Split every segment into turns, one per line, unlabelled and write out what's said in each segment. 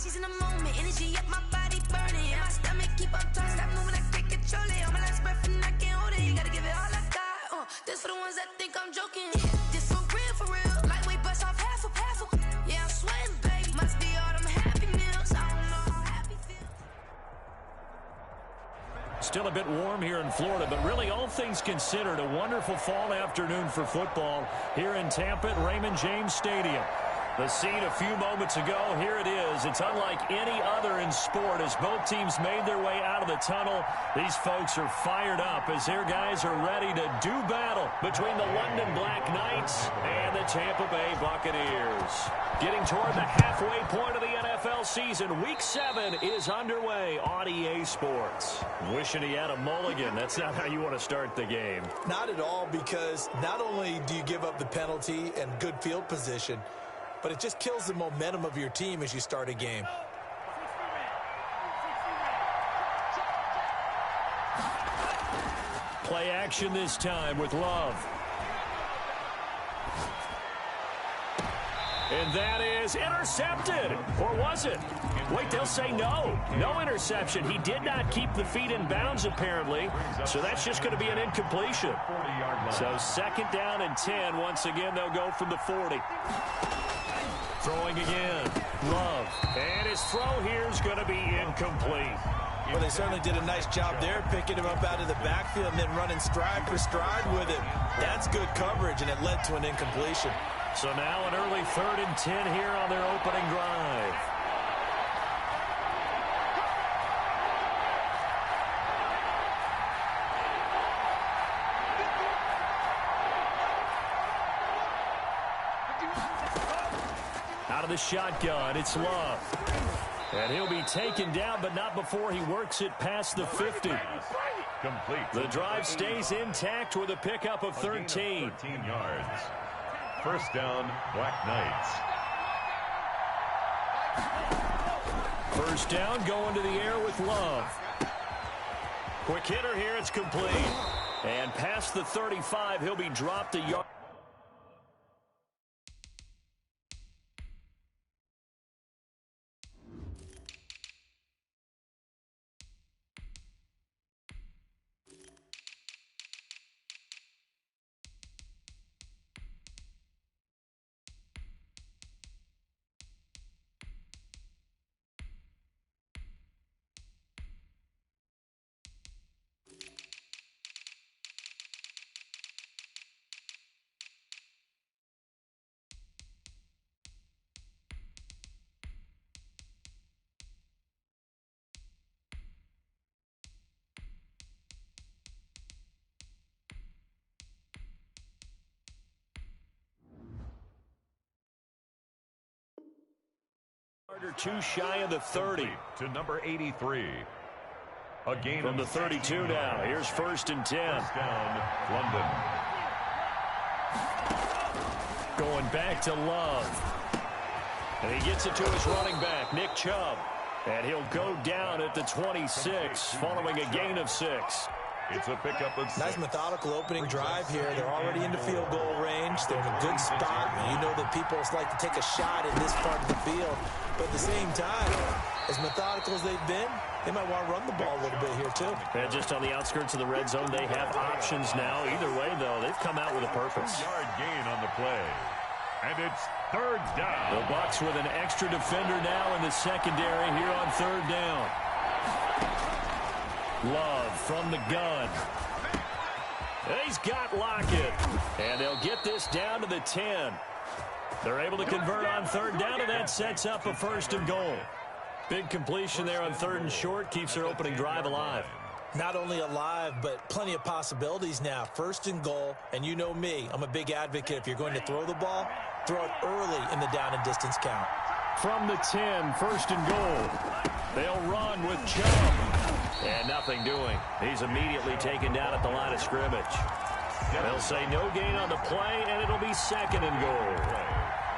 she's in the moment. Energy up, my body burning. And my stomach keep up tight. Stop moving, I can't control it. On my last breath and I can't hold it. You gotta give it all I got. This for the ones that think I'm joking. This for real, for real. Lightweight bust off half a. Yeah, I'm sweating, baby. Must be all them happy meals. I don't know how happy feels.
Still a bit warm here in Florida, but really all things considered, a wonderful fall afternoon for football here in Tampa at Raymond James Stadium. The scene a few moments ago, here it is. It's unlike any other in sport as both teams made their way out of the tunnel. These folks are fired up as their guys are ready to do battle between the London Black Knights and the Tampa Bay Buccaneers. Getting toward the halfway point of the NFL season, Week 7 is underway on EA Sports. Wishing he had a mulligan. That's not how you want to start the game.
Not at all, because not only do you give up the penalty and good field position, but it just kills the momentum of your team as you start a game.
Play action this time with Love. And that is intercepted. Or was it? Wait, they'll say no. No interception. He did not keep the feet in bounds, apparently. So that's just going to be an incompletion. So second down and 10. Once again, they'll go from the 40. Throwing again. Love. And his throw here is going to be incomplete.
Well, they certainly did a nice job there, picking him up out of the backfield and then running stride for stride with him. That's good coverage, and it led to an incompletion.
So now an early 3rd and 10 here on their opening drive. Out of the shotgun, it's Love. And he'll be taken down, but not before he works it past the 50.
Complete.
The drive stays intact with a pickup of 13.
13 yards. First down, Black Knights.
First down, going to the air with Love. Quick hitter here, it's complete. And past the 35, he'll be dropped a yard. Two shy of the 30.
To number 83. A gain
from the 32 now. Here's 1st and 10.
First down, London.
Going back to Love. And he gets it to his running back, Nick Chubb. And he'll go down at the 26 following a gain of 6.
It's a pickup of 6.
Nice methodical opening drive here. They're already into field goal range. They're in a good spot. You know that people like to take a shot in this part of the field. But at the same time, as methodical as they've been, they might want to run the ball a little bit here, too.
And just on the outskirts of the red zone, they have options now. Either way, though, they've come out with a purpose.
2-yard gain on the play. And it's 3rd down.
The Bucs with an extra defender now in the secondary here on 3rd down. Love from the gun. And he's got Lockett. And they'll get this down to the 10. They're able to convert on 3rd down, and that sets up a 1st and goal. Big completion there on 3rd and short. Keeps their opening drive alive.
Not only alive, but plenty of possibilities now. 1st and goal, and you know me. I'm a big advocate. If you're going to throw the ball, throw it early in the down and distance count.
From the 10, 1st and goal. They'll run with Chubb. And nothing doing. He's immediately taken down at the line of scrimmage. They'll say no gain on the play, and it'll be 2nd and goal.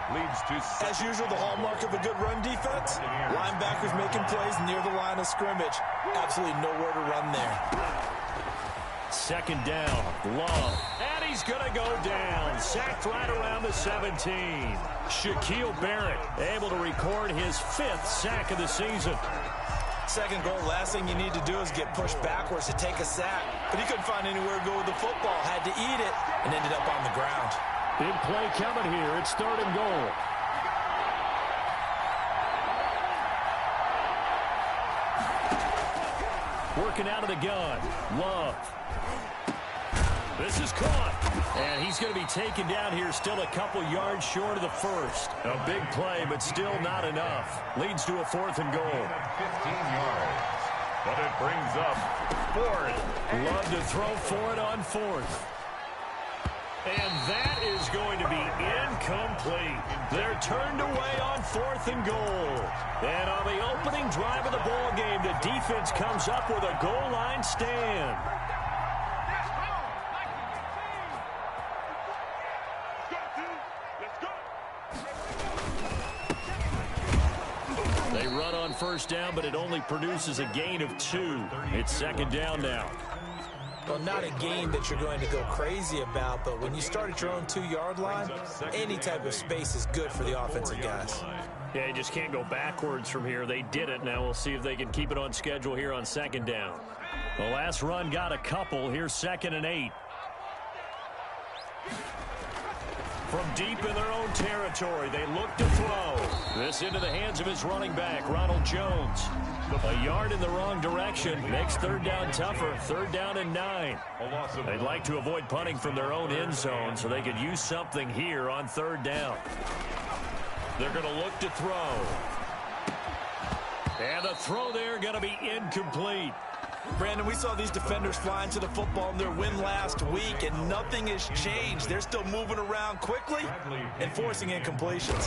Leads to,
as usual, the hallmark of a good run defense. Linebackers making plays near the line of scrimmage. Absolutely nowhere to run there.
2nd down. Love. And he's going to go down. Sacked right around the 17. Shaquille Barrett able to record his 5th sack of the season.
Second goal, last thing you need to do is get pushed backwards to take a sack. But he couldn't find anywhere to go with the football. Had to eat it and ended up on the ground.
Big play coming here. It's 3rd and goal. Working out of the gun. Love. This is caught. And he's going to be taken down here, still a couple yards short of the first. A big play, but still not enough. Leads to a 4th and goal.
15 yards. But it brings up 4th.
Love to throw for it on 4th. And that is going to be incomplete. They're turned away on 4th and goal. And on the opening drive of the ball game, the defense comes up with a goal line stand. They run on first down, but it only produces a gain of 2. It's 2nd down now.
Well, not a game that you're going to go crazy about, but when you start at your own 2-yard line, any type of space is good for the offensive guys.
Yeah, you just can't go backwards from here. They did it. Now we'll see if they can keep it on schedule here on 2nd down. The last run got a couple. Here's 2nd and 8. From deep in their own territory, they look to throw. This into the hands of his running back, Ronald Jones. A yard in the wrong direction makes 3rd down tougher. 3rd down and 9. They'd like to avoid punting from their own end zone so they could use something here on 3rd down. They're going to look to throw. And the throw there going to be incomplete.
Brandon, we saw these defenders flying to the football in their win last week, and nothing has changed. They're still moving around quickly and forcing incompletions.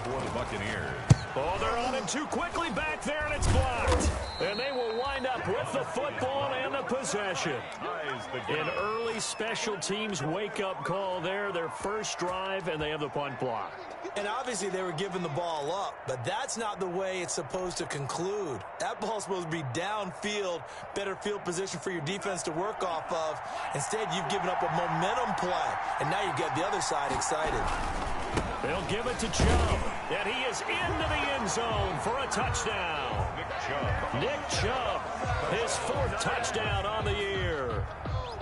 For the Buccaneers.
Oh, they're on him too quickly back there, and it's blocked. And they will wind up with the football and the possession. An early special teams wake-up call there, their first drive, and they have the punt block.
And obviously they were giving the ball up, but that's not the way it's supposed to conclude. That ball's supposed to be downfield, better field position for your defense to work off of. Instead, you've given up a momentum play, and now you get the other side excited.
They'll give it to Chubb, and he is into the end zone for a touchdown. Nick Chubb, his 4th touchdown on the year.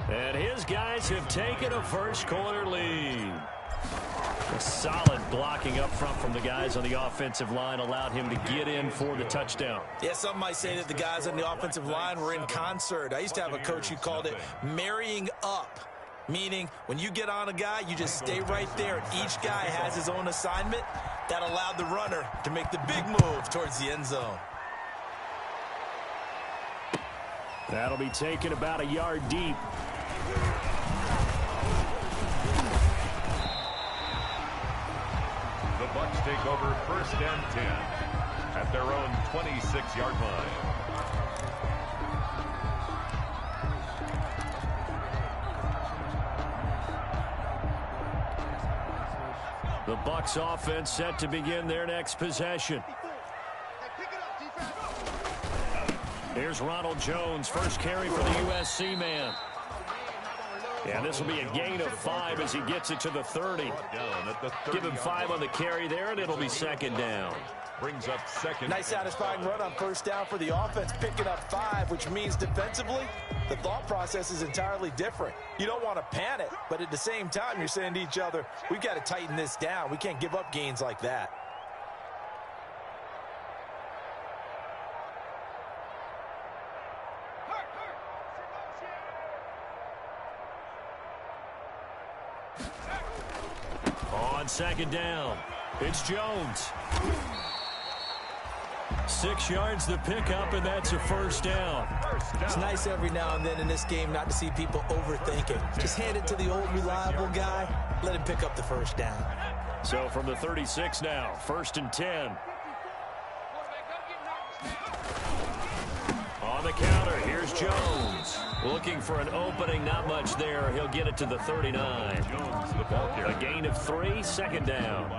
And his guys have taken a first-quarter lead. A solid blocking up front from the guys on the offensive line allowed him to get in for the touchdown. Yeah, some might say that the guys on the offensive line were in concert. I used to have a coach who called it marrying up, meaning when you get on a guy, you just stay right there. Each guy has his own assignment. That allowed the runner to make the big move towards the end zone. That'll be taken about a yard deep.
The Bucs take over 1st and 10 at their own 26-yard line.
The Bucs offense set to begin their next possession. Here's Ronald Jones, first carry for the USC man. And this will be a gain of 5 as he gets it to the 30. Give him 5 on the carry there, and it'll be 2nd down.
Brings up 2nd.
Nice satisfying run on first down for the offense, picking up 5, which means defensively, the thought process is entirely different. You don't want to panic, but at the same time, you're saying to each other, we've got to tighten this down. We can't give up gains like that.
On 2nd down, it's Jones. 6 yards to pick up, and that's a first down.
It's nice every now and then in this game not to see people overthinking. Just hand it to the old reliable guy, let him pick up the first down.
So from the 36 now, 1st and 10. On the counter, here's Jones. Looking for an opening, not much there. He'll get it to the 39. A gain of 3, 2nd down.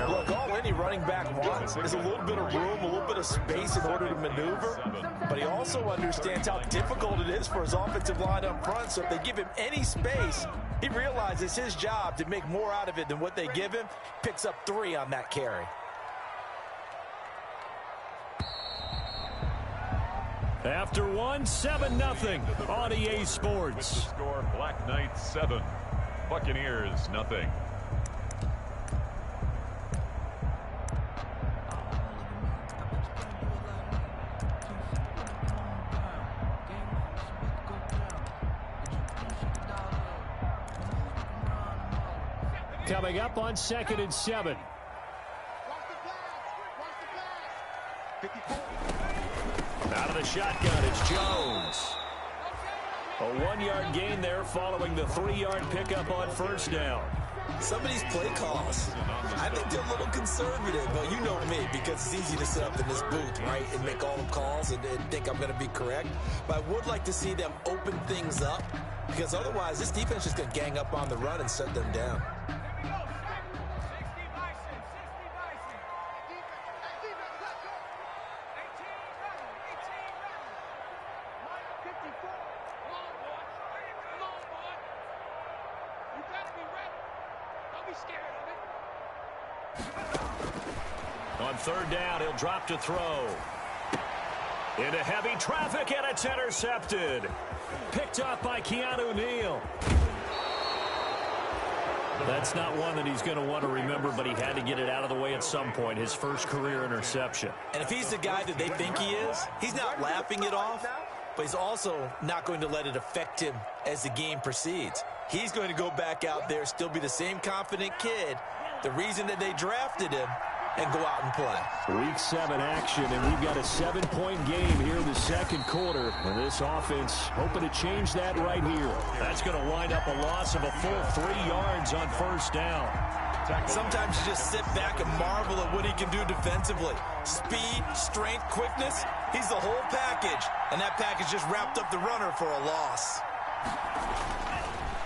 Look, all any running back wants is a little bit of room, a little bit of space in order to maneuver. But he also understands how difficult it is for his offensive line up front. So if they give him any space, He realizes his job to make more out of it than what they give him. Picks up 3 on that carry.
After 7-0 on EA Sports.
With the score, Black Knights 7, Buccaneers 0.
Coming up on 2nd and 7. Out of the shotgun, it's Jones. A 1-yard gain there following the 3-yard pickup on first down.
Some of these play calls, I think they're a little conservative, but you know me, because it's easy to sit up in this booth, right, and make all the calls and think I'm going to be correct. But I would like to see them open things up, because otherwise this defense is going to gang up on the run and shut them down.
On 3rd down, he'll drop to throw. Into heavy traffic, and it's intercepted. Picked up by Keanu Neal. That's not one that he's going to want to remember, but he had to get it out of the way at some point. His first career interception.
And if he's the guy that they think he is, he's not laughing it off, but he's also not going to let it affect him as the game proceeds. He's going to go back out there, still be the same confident kid, the reason that they drafted him, and go out and play.
Week 7 action, and we've got a 7-point game here in the second quarter. And this offense hoping to change that right here. That's going to wind up a loss of a full 3 yards on first down.
Sometimes you just sit back and marvel at what he can do defensively. Speed, strength, quickness, he's the whole package. And that package just wrapped up the runner for a loss.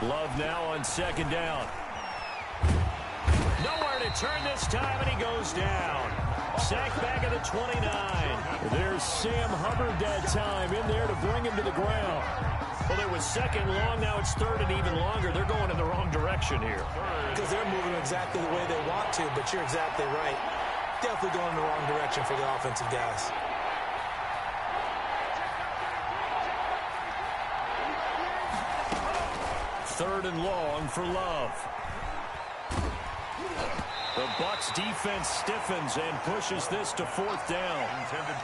Love now on 2nd down. Nowhere to turn this time, and he goes down. Sacked back at the 29. There's Sam Hubbard that time in there to bring him to the ground. Well, it was 2nd long. Now it's 3rd and even longer. They're going in the wrong direction here.
Because they're moving exactly the way they want to, but you're exactly right. Definitely going in the wrong direction for the offensive guys.
Third and long for Love. The Bucs defense stiffens and pushes this to 4th down.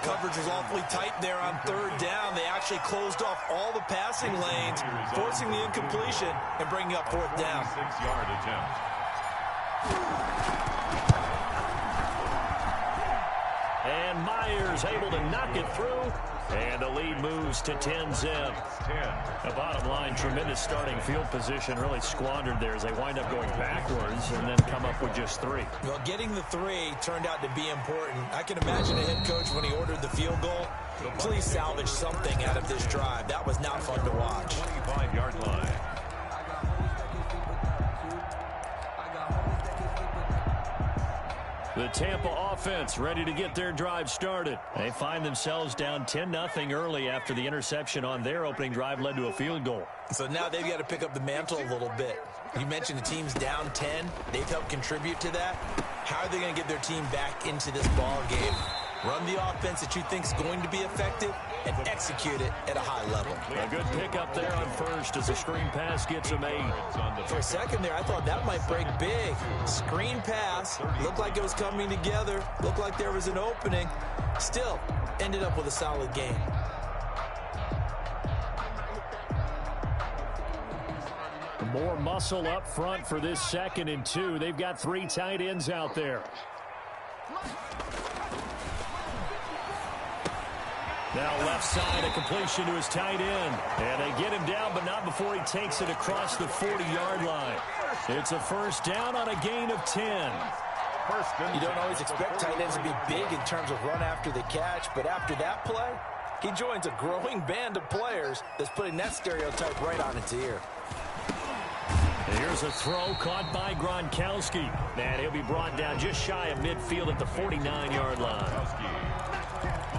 Coverage was awfully tight there on 3rd down. They actually closed off all the passing lanes, forcing the incompletion and bringing up 4th down.
6-yard attempt.
And Myers able to knock it through. And the lead moves to 10-zip. The bottom line, tremendous starting field position, really squandered there as they wind up going backwards and then come up with just 3.
Well, getting the 3 turned out to be important. I can imagine a head coach when he ordered the field goal. Please salvage something out of this drive. That was not fun to watch.
25-yard line.
The Tampa offense ready to get their drive started. They find themselves down 10-0 early after the interception on their opening drive led to a field goal.
So now they've got to pick up the mantle a little bit. You mentioned the team's down 10. They've helped contribute to that. How are they going to get their team back into this ball game? Run the offense that you think is going to be effective and execute it at a high level.
A good pickup there on first as the screen pass gets a 8.
For a second there, I thought that might break big. Screen pass. Looked like it was coming together. Looked like there was an opening. Still, ended up with a solid game.
More muscle up front for this 2nd and 2. They've got 3 tight ends out there. Now left side, a completion to his tight end. And they get him down, but not before he takes it across the 40-yard line. It's a first down on a gain of 10.
You don't always expect tight ends to be big in terms of run after the catch, but after that play, he joins a growing band of players that's putting that stereotype right on its ear.
Here's a throw caught by Gronkowski. And he'll be brought down just shy of midfield at the 49-yard line.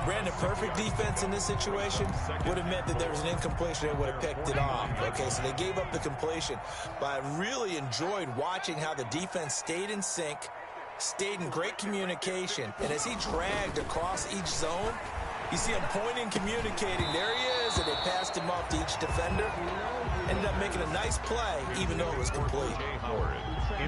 Brandon, perfect defense in this situation would have meant that there was an incompletion and would have picked it off. Okay, so they gave up the completion. But I really enjoyed watching how the defense stayed in sync, stayed in great communication, and as he dragged across each zone, you see him pointing, communicating. There he is, and they passed him off to each defender. Ended up making a nice play, even though it was complete.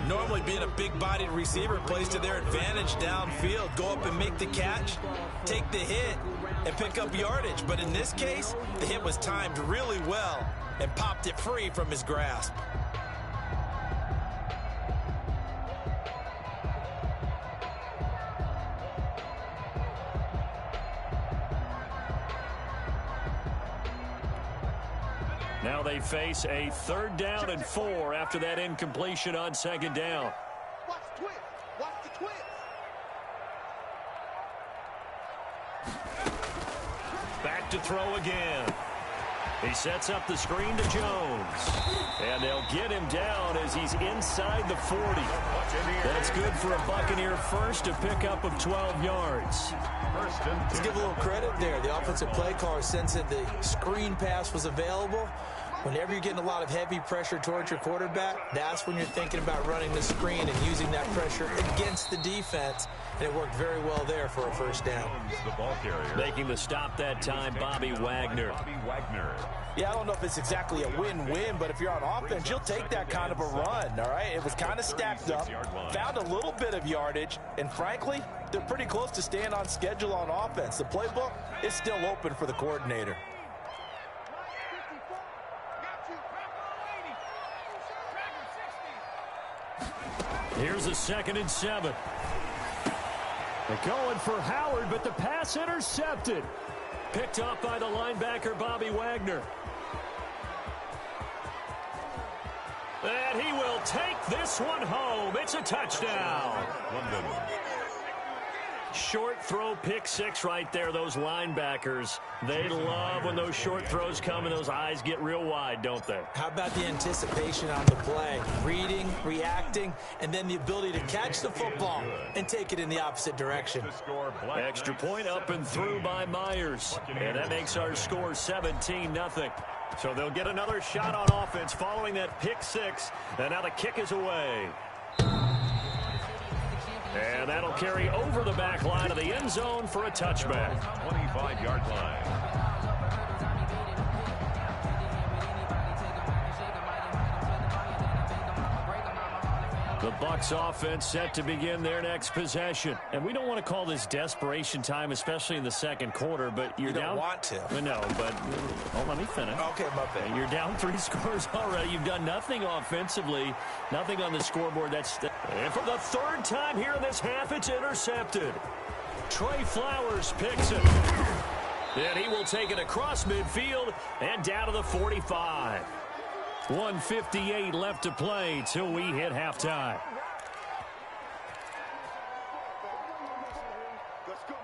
Normally, being a big-bodied receiver plays to their advantage downfield. Go up and make the catch, take the hit, and pick up yardage. But in this case, the hit was timed really well and popped it free from his grasp.
Now they face a 3rd down and 4 after that incompletion on 2nd down.
Watch the twist. Watch the twist.
Back to throw again. He sets up the screen to Jones. And they'll get him down as he's inside the 40. That's good for a Buccaneer first, a pickup of 12 yards.
Let's give a little credit there. The offensive play caller sensed that the screen pass was available. Whenever you're getting a lot of heavy pressure towards your quarterback, that's when you're thinking about running the screen and using that pressure against the defense. And it worked very well there for a 1st down.
The ball carrier.
Making the stop that time, Bobby Wagner.
Yeah, I don't know if it's exactly a win-win, but if you're on offense, you'll take that kind of a run, all right? It was kind of stacked up, found a little bit of yardage, and frankly, they're pretty close to staying on schedule on offense. The playbook is still open for the coordinator.
Here's a 2nd and 7. They're going for Howard, but the pass intercepted. Picked up by the linebacker, Bobby Wagner. And he will take this one home. It's a touchdown. Short throw, pick 6 right there. Those linebackers, they love when those short throws come and those eyes get real wide, don't they?
How about the anticipation on the play? Reading, reacting, and then the ability to catch the football and take it in the opposite direction.
Extra point up and through by Myers. And that makes our score 17-0. So they'll get another shot on offense following that pick 6. And now the kick is away. And that'll carry over the back line of the end zone for a touchback.
25-yard line.
The Bucs offense set to begin their next possession. And we don't want to call this desperation time, especially in the 2nd quarter, but you're
You don't
down.
want to.
No, but let me finish.
Okay, my bad.
You're down 3 scores already. You've done nothing offensively, nothing on the scoreboard. And for the 3rd time here in this half, it's intercepted. Trey Flowers picks it. And he will take it across midfield and down to the 45. 1:58 left to play till we hit halftime.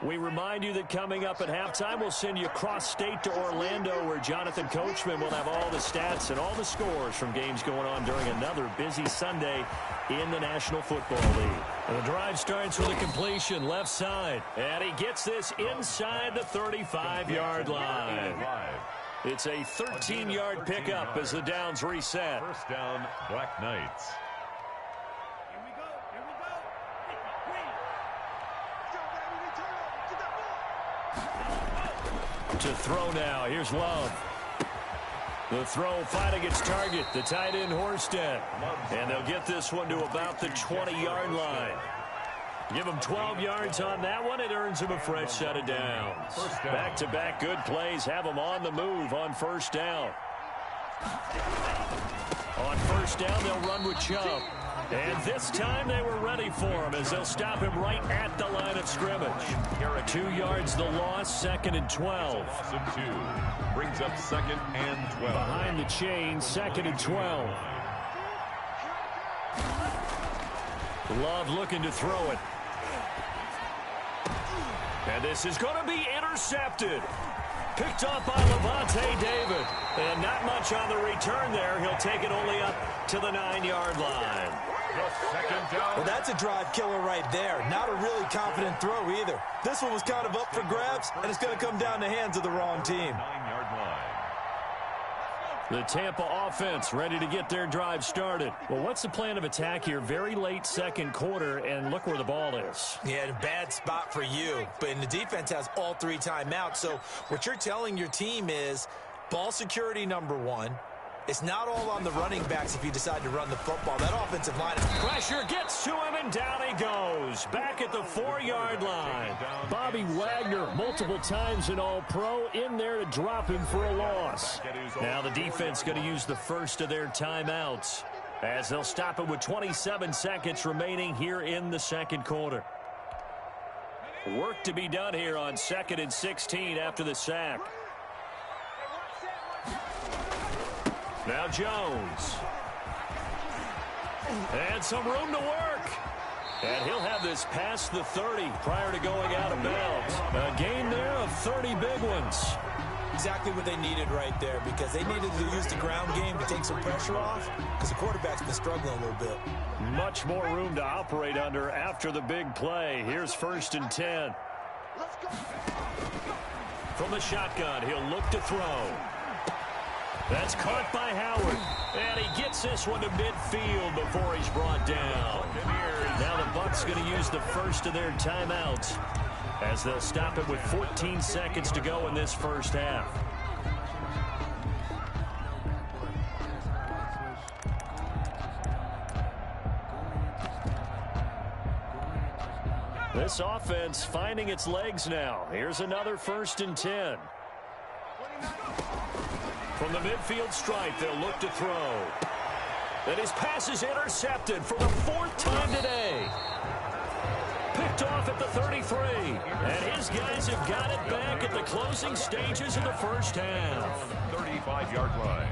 We remind you that coming up at halftime, we'll send you cross-state to Orlando, where Jonathan Coachman will have all the stats and all the scores from games going on during another busy Sunday in the National Football League. And the drive starts with a completion left side. And he gets this inside the 35-yard line. It's a 13-yard pickup as the downs reset.
1st down, Black Knights.
To throw now. Here's Love. The throw fighting its target, the tight end Horsted. And they'll get this one to about the 20-yard line. Give him 12 yards on that one. It earns him a fresh set of downs. Back-to-back good plays have him on the move on 1st down. On 1st down, they'll run with Chubb. And this time they were ready for him as they'll stop him right at the line of scrimmage. 2 yards the loss, 2nd and 12.
Loss of 2. Brings up 2nd and 12.
Behind the chain, 2nd and 12. Love looking to throw it. And this is going to be intercepted. Picked up by Levante David. And not much on the return there. He'll take it only up to the 9-yard line.
Well, that's a drive killer right there. Not a really confident throw either. This one was kind of up for grabs, and it's going to come down the hands of the wrong team.
The Tampa offense ready to get their drive started. Well, what's the plan of attack here? Very late second quarter, and look where the ball is.
Yeah, a bad spot for you. But the defense has all 3 timeouts. So what you're telling your team is ball security number 1. It's not all on the running backs if you decide to run the football. That offensive line is...
Pressure gets to him, and down he goes. Back at the 4-yard line. Bobby Wagner, multiple times an All-Pro, in there to drop him for a loss. Now the defense going to use the first of their timeouts, as they'll stop it with 27 seconds remaining here in the second quarter. Work to be done here on 2nd and 16 after the sack. Now Jones. And some room to work. And he'll have this past the 30 prior to going out of bounds. A gain there of 30 big ones.
Exactly what they needed right there, because they needed to use the ground game to take some pressure off, because the quarterback's been struggling a little bit.
Much more room to operate under after the big play. Here's 1st and 10. From the shotgun, he'll look to throw. That's caught by Howard. And he gets this one to midfield before he's brought down. Now the Bucs going to use the first of their timeouts, as they'll stop it with 14 seconds to go in this first half. This offense finding its legs now. Here's another 1st and 10. From the midfield stripe, they'll look to throw. And his pass is intercepted for the 4th time today. Picked off at the 33. And his guys have got it back at the closing stages of the first half.
35-yard line.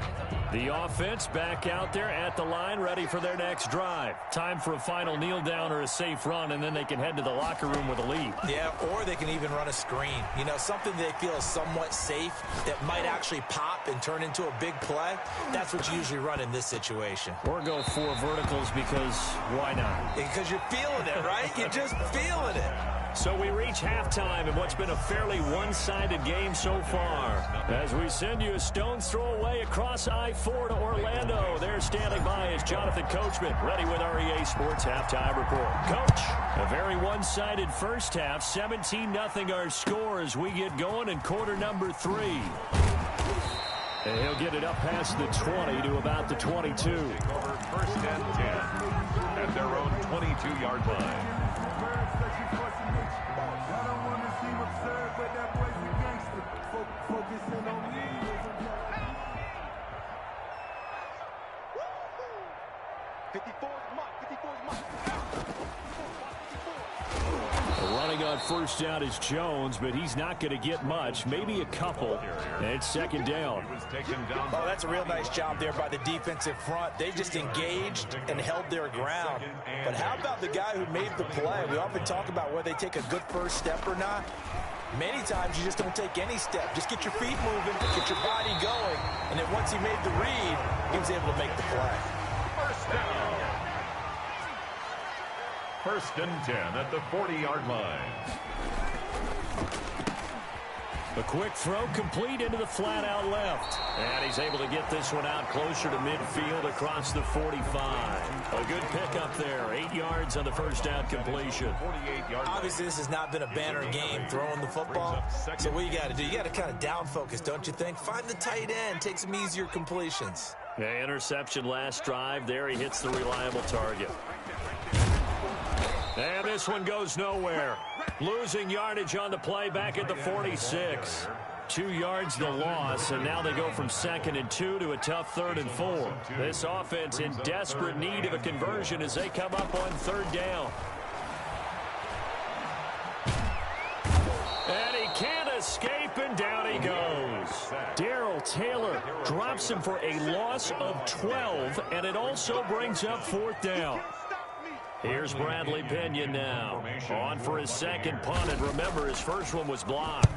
The offense back out there at the line, ready for their next drive. Time for a final kneel down or a safe run, and then they can head to the locker room with a lead.
Yeah, or they can even run a screen. You know, something they feel is somewhat safe that might actually pop and turn into a big play. That's what you usually run in this situation.
Or go 4 verticals, because why not?
Because you're feeling it, right? You're just feeling it.
So we reach halftime in what's been a fairly one-sided game so far. As we send you a stone's throw away across I-4 to Orlando. There standing by is Jonathan Coachman, ready with our EA Sports Halftime Report. Coach, a very one-sided first half. 17-0 our score as we get going in quarter number 3. And he'll get it up past the 20 to about the 22.
Over 1st and 10 at their own 22-yard line.
Running on 1st down is Jones, but he's not going to get much, maybe a couple. And it's 2nd down.
Oh, that's a real nice job there by the defensive front. They just engaged and held their ground. But how about the guy who made the play? We often talk about whether they take a good first step or not. Many times you just don't take any step. Just get your feet moving, get your body going, and then once he made the read, he was able to make the play.
1st down. 1st and 10 at the 40-yard line.
A quick throw complete into the flat out left. And he's able to get this one out closer to midfield across the 45. A good pickup there. 8 yards on the first down completion.
Obviously, this has not been a banner game throwing the football. So what you got to do, you got to kind of down focus, don't you think? Find the tight end, take some easier completions.
Yeah, interception last drive. There he hits the reliable target. And this one goes nowhere. Losing yardage on the play back at the 46. 2 yards the loss, and now they go from 2nd and 2 to a tough 3rd and 4. This offense in desperate need of a conversion as they come up on 3rd down. And he can't escape, and down he goes. Darrell Taylor drops him for a loss of 12, and it also brings up 4th down. Here's Bradley Pinion now, on for his 2nd punt, and remember, his first one was blocked.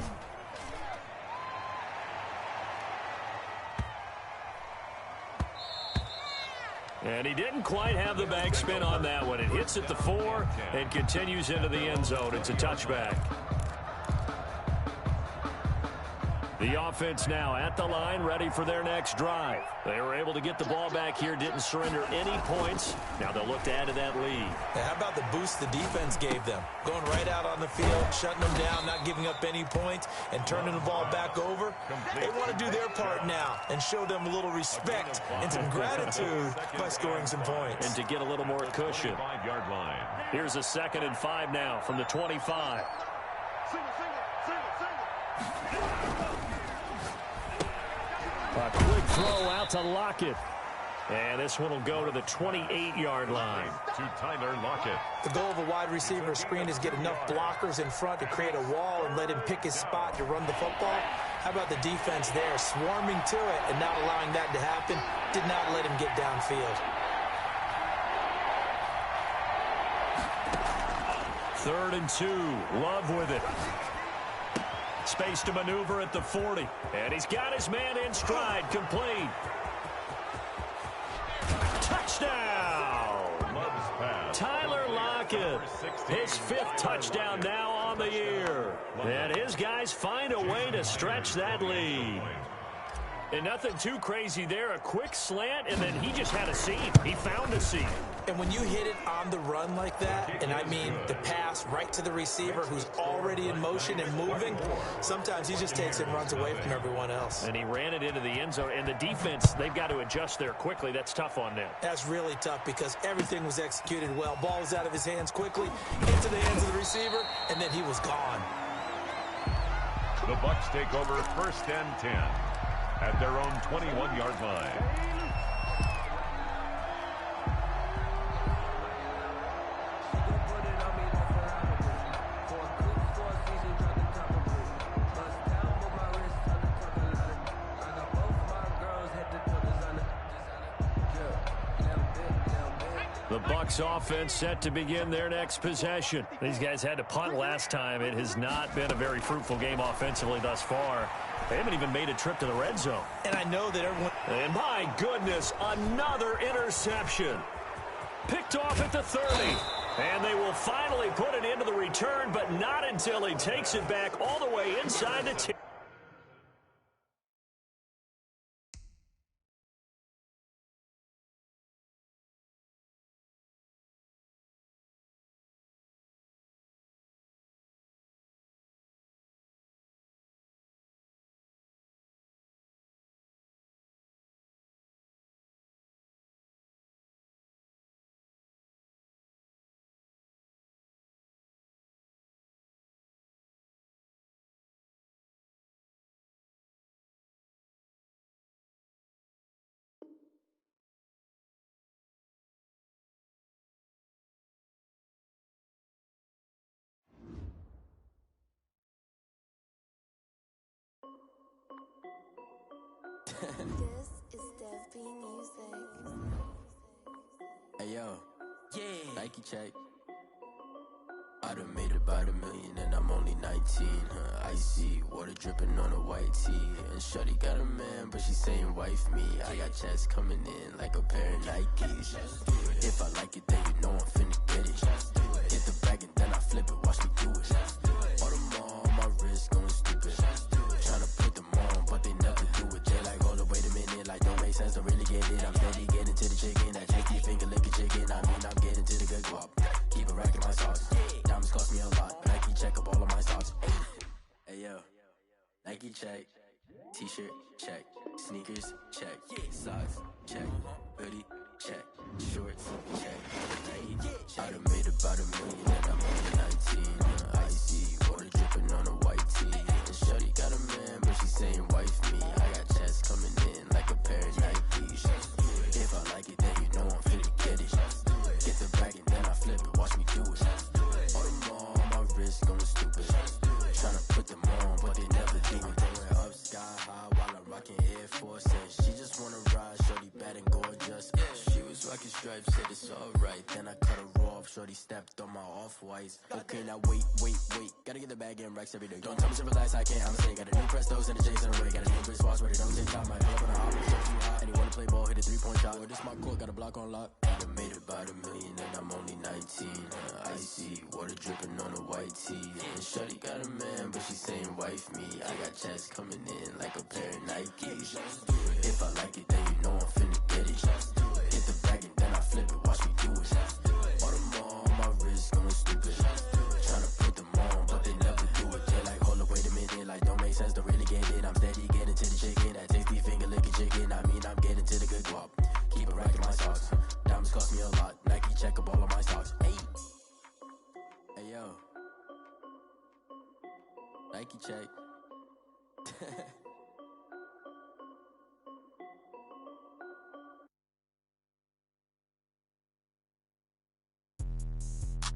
And he didn't quite have the backspin on that one. It hits at the 4 and continues into the end zone. It's a touchback. The offense now at the line, ready for their next drive. They were able to get the ball back here, didn't surrender any points. Now they'll look to add to that lead.
How about the boost the defense gave them? Going right out on the field, shutting them down, not giving up any points, and turning the ball back over. They want to do their part now and show them a little respect and some gratitude by scoring some points.
And to get a little more cushion. Here's a 2nd and 5 now from the 25. A quick throw out to Lockett. And this one will go to the 28-yard line.
To Tyler Lockett.
The goal of a wide receiver screen is get enough blockers in front to create a wall and let him pick his spot to run the football. How about the defense there, swarming to it and not allowing that to happen? Did not let him get downfield.
3rd and 2. Love with it. Space to maneuver at the 40. And he's got his man in stride. Complete. Touchdown! Tyler Lockett. His 5th touchdown now on the year. And his guys find a way to stretch that lead. And nothing too crazy there. A quick slant, and then he just had a seam. He found a seam.
And when you hit it on the run like that, and I mean the pass right to the receiver who's already in motion and moving, sometimes he just takes it and runs away from everyone else.
And he ran it into the end zone. And the defense, they've got to adjust there quickly. That's tough on them.
That's really tough because everything was executed well. Ball was out of his hands quickly, into the hands of the receiver, and then he was gone.
The Bucs take over 1st and 10 at their own 21-yard line.
The Bucs offense set to begin their next possession. These guys had to punt last time. It has not been a very fruitful game offensively thus far. They haven't even made a trip to the red zone.
And I know that everyone...
And my goodness, another interception. Picked off at the 30. And they will finally put it into the return, but not until he takes it back all the way inside the 10.
This is Dev B Music.
Hey yo, yeah, Nike check. I done made about $1 million and I'm only 19. Icy water dripping on a white tee. And shorty got a man, but she saying wife me. I got checks coming in like a pair of Nikes. If I like it, then you know I'm finna get it. Hit the bag and then I flip it, watch me do it. Audemars on my wrist going stupid. Tryna put them on, but they never do it. They like, hold up, wait a minute, like don't make sense, don't really get it. I'm steady getting to the chicken, that cheeky finger licking chicken. I mean, I'm getting to the good guap. Keep a rack in my sauce. Diamonds cost me a lot. Nike check up all of my socks. Hey yo, Nike check. T-shirt check. Sneakers check. Socks check. Hoodie check. Shorts check. I done made about $1 million and I'm only 19. Icy water dripping on a white tee. And shorty got a man, but she saying wife me. I got checks coming in like a pair of Nikes. If I like it, then you know I'm finna get it. Get the bag and then I flip it, watch me do it. Audemars on my wrist going stupid. Tryna put them on, but they never do it. Going up sky high while I'm rocking Air Force. And she just wanna ride, shorty bad and gorgeous. She was rocking stripes, said it's alright. Then I cut her off, shorty stepped on my off-whites. Okay, now wait. Gotta get the bag and racks every day. Don't tell me to relax, I can't, I'm say. Got a new Prestos and a J's in the way. Got a new wristwatch where they don't take time. I pull up on the hop, it's too hot. And he wanna play ball, hit a 3-point shot. Well, this my court, got a block on lock. I done made about $1 million and I'm only 19. Icy, water dripping on a white tee. And shorty got a man, but she saying wife me. I got checks coming in like a pair of Nikes. If I like it, then you know I'm finna get it. Hit the bag and then I flip it, watch me do it. All them on my wrist going stupid. Tryna put them on, but they never do it. They like, hold up, wait a minute, like don't make sense, don't really get it. I'm steady getting to the chicken, that tasty finger licking chicken. I mean, I'm getting to the good guap. Keep it racking my socks. Diamonds cost me a lot. Nike check up all of my stocks. Hey yo, Nike check.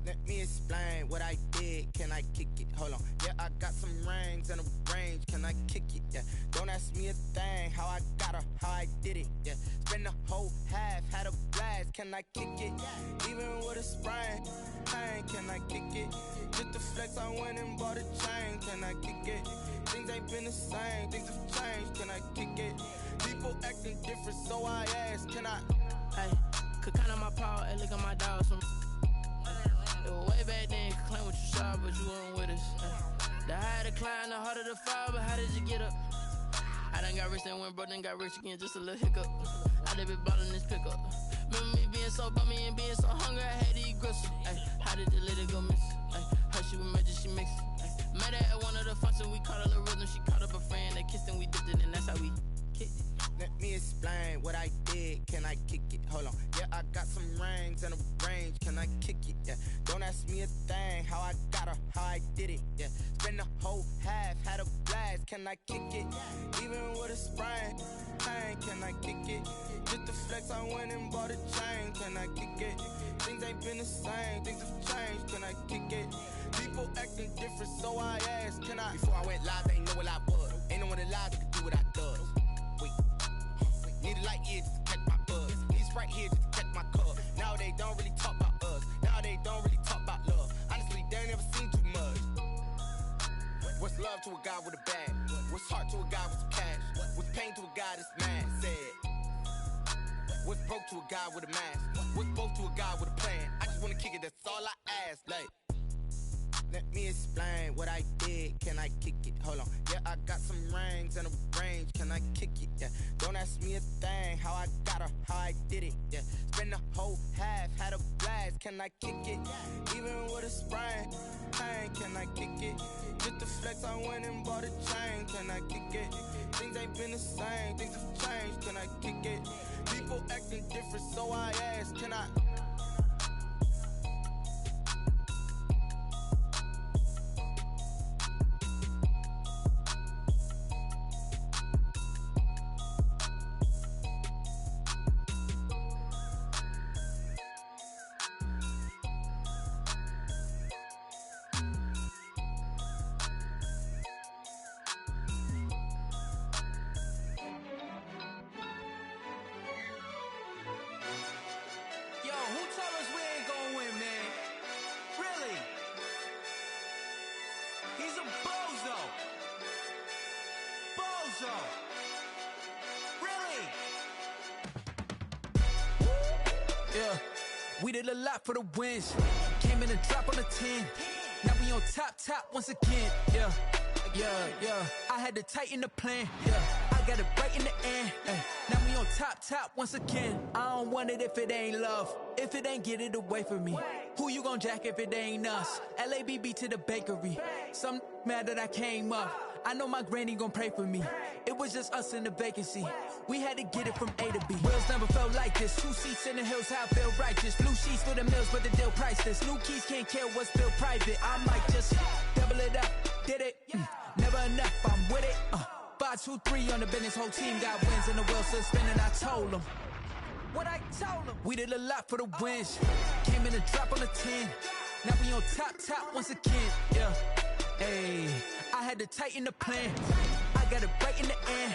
Let me explain what I did. Can I kick it? Hold on. Yeah, I got some rings and a range. Can I kick it? Yeah. Don't ask me a thing. How I got her, how I did it. Yeah. Spend the whole half, had a blast. Can I kick it? Even with a sprain. Pain, can I kick it? Just the flex, I went and bought a chain. Can I kick it? Things ain't been the same. Things have changed. Can I kick it? People acting different, so I ask. Can I?
Hey, could count on my paw and look at my dog. Some way back then, could claim what you saw, but you weren't with us. The higher the climb, the harder the fall, but how did you get up? I done got rich and went broke, then got rich again, just a little hiccup. I done been ballin' this pickup. Remember me being so bummy and being so hungry, I had to eat gristle. How did the lady go miss? Her she was magic, she mixed. Met her at one of the functions, we caught a little rhythm. She caught up a friend, they kissed and we dipped it, and that's how we kicked it.
Let me explain what I did. Can I kick it? Hold on. Yeah, I got some rings and a range. Can I kick it? Yeah. Don't ask me a thing. How I got her, how I did it. Yeah. Spend the whole half, had a blast. Can I kick it? Even with a sprain. Pain, can I kick it? Just the flex, I went and bought a chain. Can I kick it? Things ain't been the same. Things have changed. Can I kick it? People acting different, so I ask. Can I? Before I went live, they ain't know what I was. Ain't no one alive that could do what I does. Wait. Need a light here just to catch my buzz. Need Sprite here just to catch my cup. Now they don't really talk about us. Now they don't really talk about love. Honestly, they ain't never seen too much. What's love to a guy with a bag? What's heart to a guy with some cash? What's pain to a guy that's mad? Said. What's broke to a guy with a mask? What's both to a guy with a plan? I just wanna kick it, that's all I ask. Like, let me explain what I did. Can I kick it? Hold on. Yeah, I got some rings and a range. Can I kick it? Yeah. Don't ask me a thing. How I got her, how I did it. Yeah. Spend the whole half, had a blast. Can I kick it? Even with a sprain. Pain, can I kick it? Just the flex, I went and bought a chain. Can I kick it? Things ain't been the same. Things have changed. Can I kick it? People acting different, so I ask. Can I?
We did a lot for the wins. Came in and drop on the 10. Now we on top once again. Yeah. I had to tighten the plan. Yeah. I got it right in the end. Now we on top once again. I don't want it if it ain't love. If it ain't, get it away from me. Who you gon' jack if it ain't us? LABB to the bakery. Some mad that I came up. I know my granny gon' pray for me. It was just us in the vacancy. We had to get it from A to B. Wheels never felt like this. 2 seats in the hills, how I feel righteous. Blue sheets for the mills, but the deal priceless. New keys can't kill what's still private. I might just double it up. Did it? Never enough, I'm with it. 5, 2, 3 on the business. Whole team got wins and the wheels still spinning. I told them what I told them. We did a lot for the wins. Came in and drop on the 10. Now we on top once again. Yeah. Hey, I had to tighten the plan. I got it right in the end.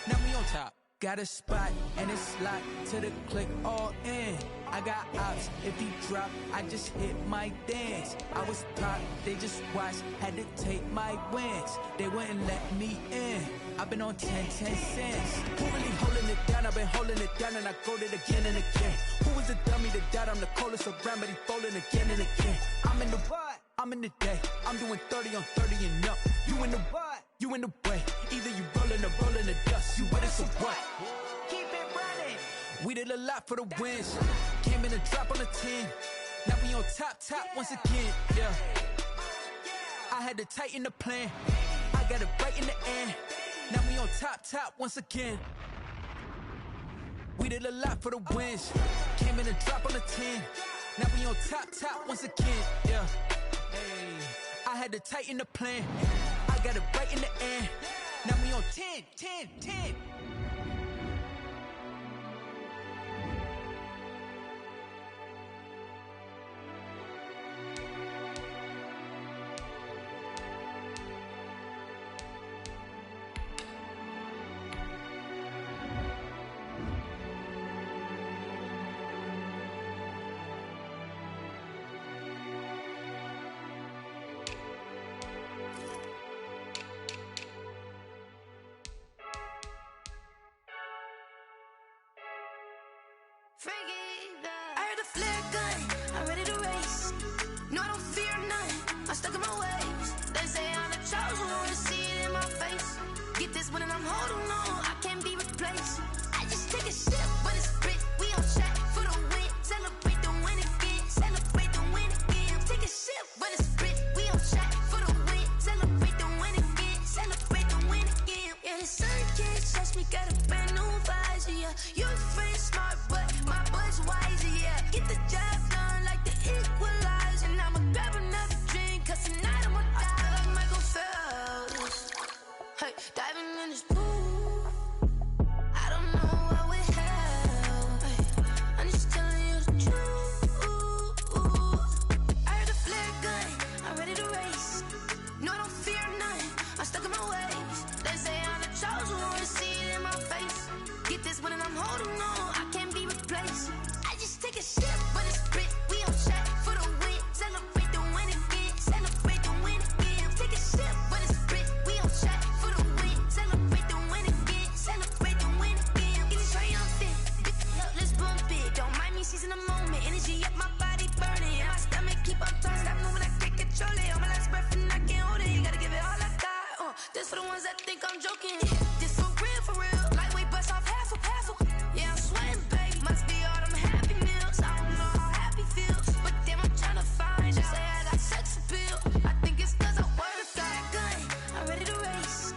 Now we on top. got a spot, and it's locked to the click all in. I got ops, if he drop, I just hit my dance. I was pop, they just watched, had to take my wins. They wouldn't let me in. I've been on 10 cents. Who really holding it down? I've been holding it down, and I go it again and again. Who was the dummy that doubt? I'm the coldest around, but he folding again and again. I'm in the what? I'm in the day. I'm doing 30 on 30 and up. You in the what? You in the way. Either you rolling or rolling the dust. You with us or what? Keep it running. We did a lot for the wins. Came in a drop on the 10. Now we on top once again. Yeah. I had to tighten the plan. I got it right in the end. Now we on top once again. We did a lot for the wins. Came in a drop on the 10. Now we on top once again. Yeah. Hey. I had to tighten the plan. I got it right in the end. Now we on 10.
I heard the flare gun, I'm ready to race. No, I don't fear none, I'm stuck in my ways. They say I'm the chosen one, to see it in my face. Get this one and I'm holding on, I can't be replaced. I just take a sip, but it's split, we on track for the win. Celebrate the win again, celebrate the win again. Take a sip, but it's split, we on track for the win. Celebrate the win again, celebrate the win again. Yeah, the sun can't touch me, got a brand new visor, yeah. You're friend smart, but my bud's wiser, yeah. Get the job done like the equalizer. And I'ma grab another drink, cause tonight I'ma die. I feel like Michael Phelps. Hey, diving in this pool. I don't know what would help. Hey, I'm just telling you the truth. I heard the flare gun, I'm ready to race. No, I don't fear none, I'm stuck in my ways. They say I'm the chosen one, to see it in my face. Get this one and I'm holding on, I can't be replaced. I just take a sip, but it's split, we on track for the win. Celebrate the win again, celebrate the win again. Take a sip, but it's split, we on track for the win. Celebrate the win again, celebrate the win again. Get it triumphant, let's bump it. Don't mind me seizing the moment, energy up my body burning. My stomach keep on turning, stop moving, I can't control it. On my last breath and I can't hold it. You gotta give it all I got. This for the ones that think I'm joking. This for real. Lightweight bust off half a. Yeah, I'm sweating, baby. Must be all them happy meals. I don't know how happy feels, but damn, I'm trying to find out. Say I got sex appeal. I think it's cause I work a gun. I'm ready to race.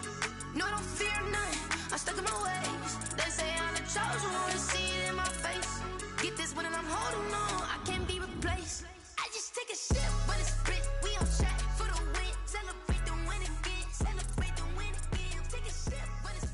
No, I don't fear none. I'm stuck in my ways. They say I'm the chosen one, to see it in my face. Get this one and I'm holding on, I can't be replaced. I just take a sip, but it's split. We on track for the win. Celebrate the win again. Celebrate the win again. Take a sip, but it's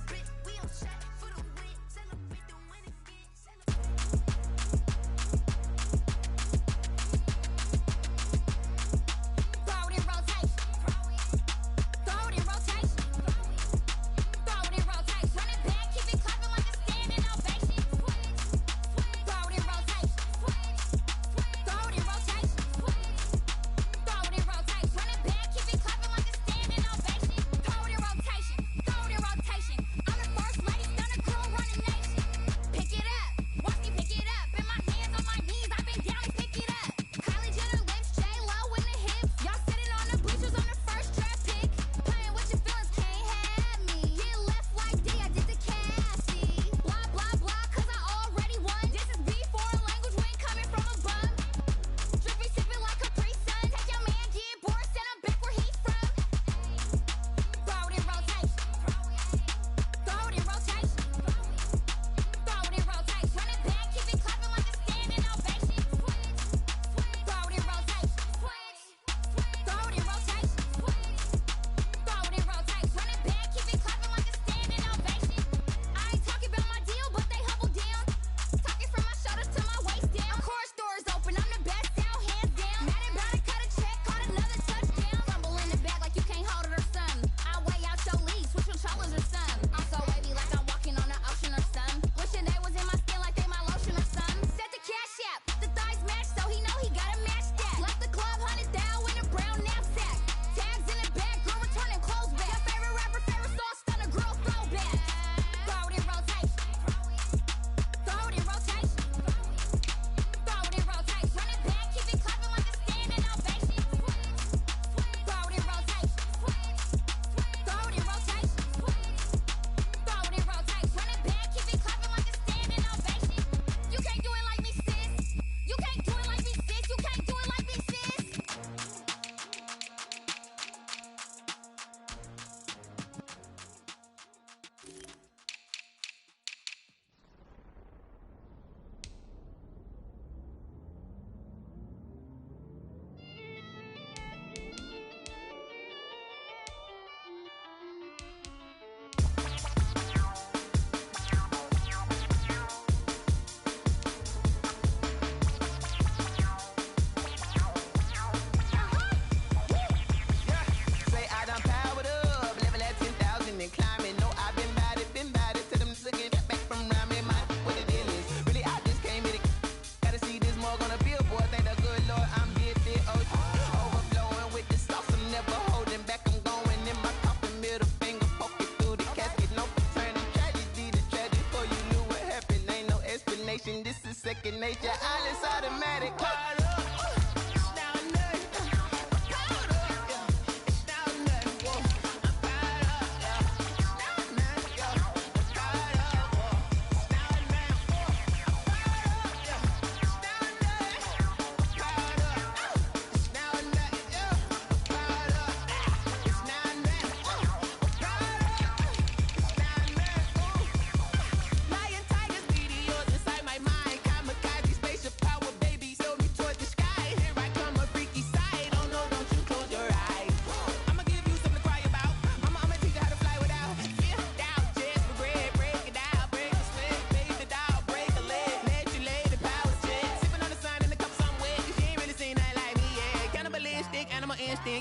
second nature. All is automatic.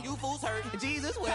You fools hurt. Jesus will.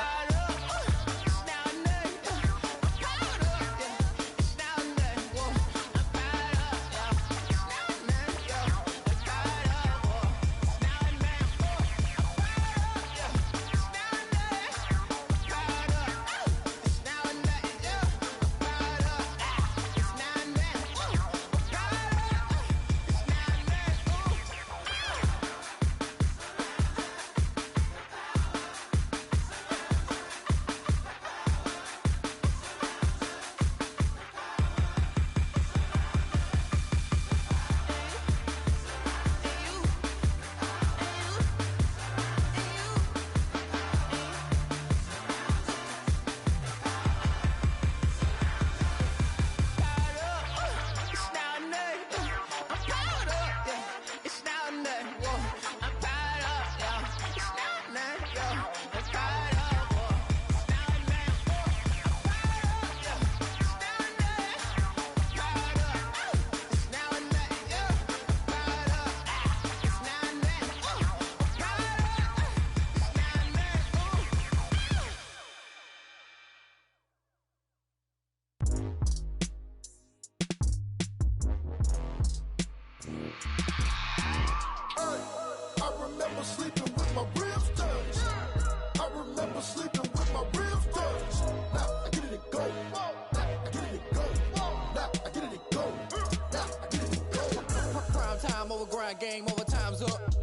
Game over, time's up.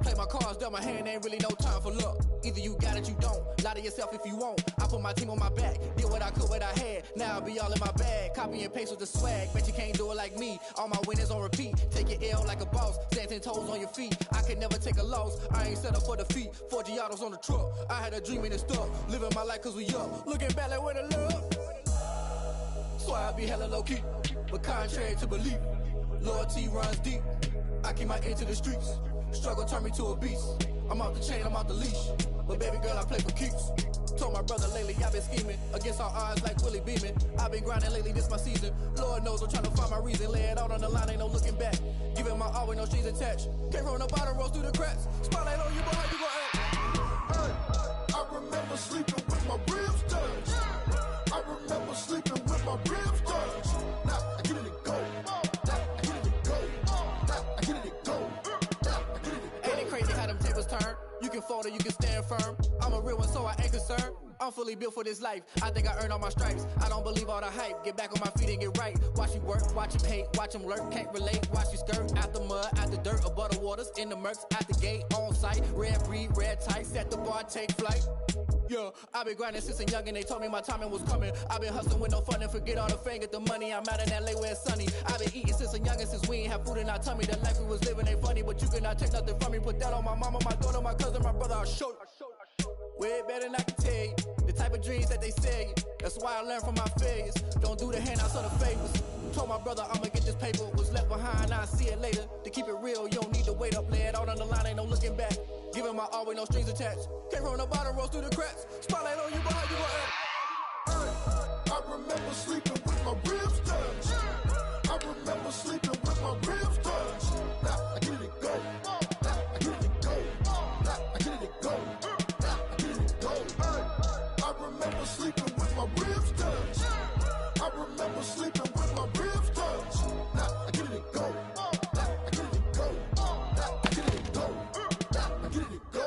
Play my cards, dealt my hand, ain't really no time for luck. Either you got it, you don't. Lie to yourself if you won't. I put my team on my back, did what I could, what I had. Now I'll be all in my bag. Copy and paste with the swag. Bet you can't do it like me. All my winners on repeat. Take your L like a boss. Stand 10 toes on your feet. I can never take a loss. I ain't set up for defeat. 4 Giottos on the truck. I had a dream and it's stuck. Living my life cause we up. Looking back like where the love. So I be hella low key. But contrary to belief, loyalty runs deep. I keep my ear to the streets. Struggle turned me to a beast. I'm off the chain, I'm off the leash. But baby girl, I play for keeps. Told my brother lately I've been scheming. Against all odds like Willie Beeman. I've been grinding lately, this my season. Lord knows I'm trying to find my reason. Lay it out on the line, ain't no looking back. Giving my all with no strings attached. Came from the bottom, rose through the cracks. Spotlight on you, boy, how you gon' act?
I remember sleeping with my ribs touched. I remember sleeping with my ribs touched. Now I get it and go.
Turn. You can fold or you can stand firm. I'm a real one, so I ain't concerned. I'm fully built for this life. I think I earned all my stripes. I don't believe all the hype. Get back on my feet and get right. Watch you work, watch him hate, watch him lurk. Can't relate, watch you skirt. Out the mud, out the dirt, above the waters, in the murks, out the gate, on site. Red breed, red tight, set the bar, take flight. Yeah, I've been grinding since a youngin', they told me my timing was coming. I've been hustling with no fun and forget all the fame, get the money. I'm out in LA where it's sunny. I've been eating since a youngin', since we ain't have food in our tummy. The life we was living ain't funny, but you cannot take nothing from me. Put that on my mama, my daughter, my cousin, my brother, I'll show you. Way better than I can tell you. The type of dreams that they sell you. That's why I learned from my failures. Don't do the handouts or the favors. Told my brother I'ma get this paper. Was left behind, I'll see it later. To keep it real, you don't need to wait up. Lay it out on the line, ain't no looking back. Giving my all with no strings attached. Came from the bottom, rose through the cracks. Spotlight on you, but how you gon' act?
I remember sleeping with my ribs touched. I remember sleeping with my ribs touched. Now I get it and go. Now I get it and go. Now I get it and go. Now I get it and go. I remember sleeping with my ribs touched. I remember sleeping with my ribs touched. Now I get it and go. Now I get it and go. Now I get it and go. Now I get it and go.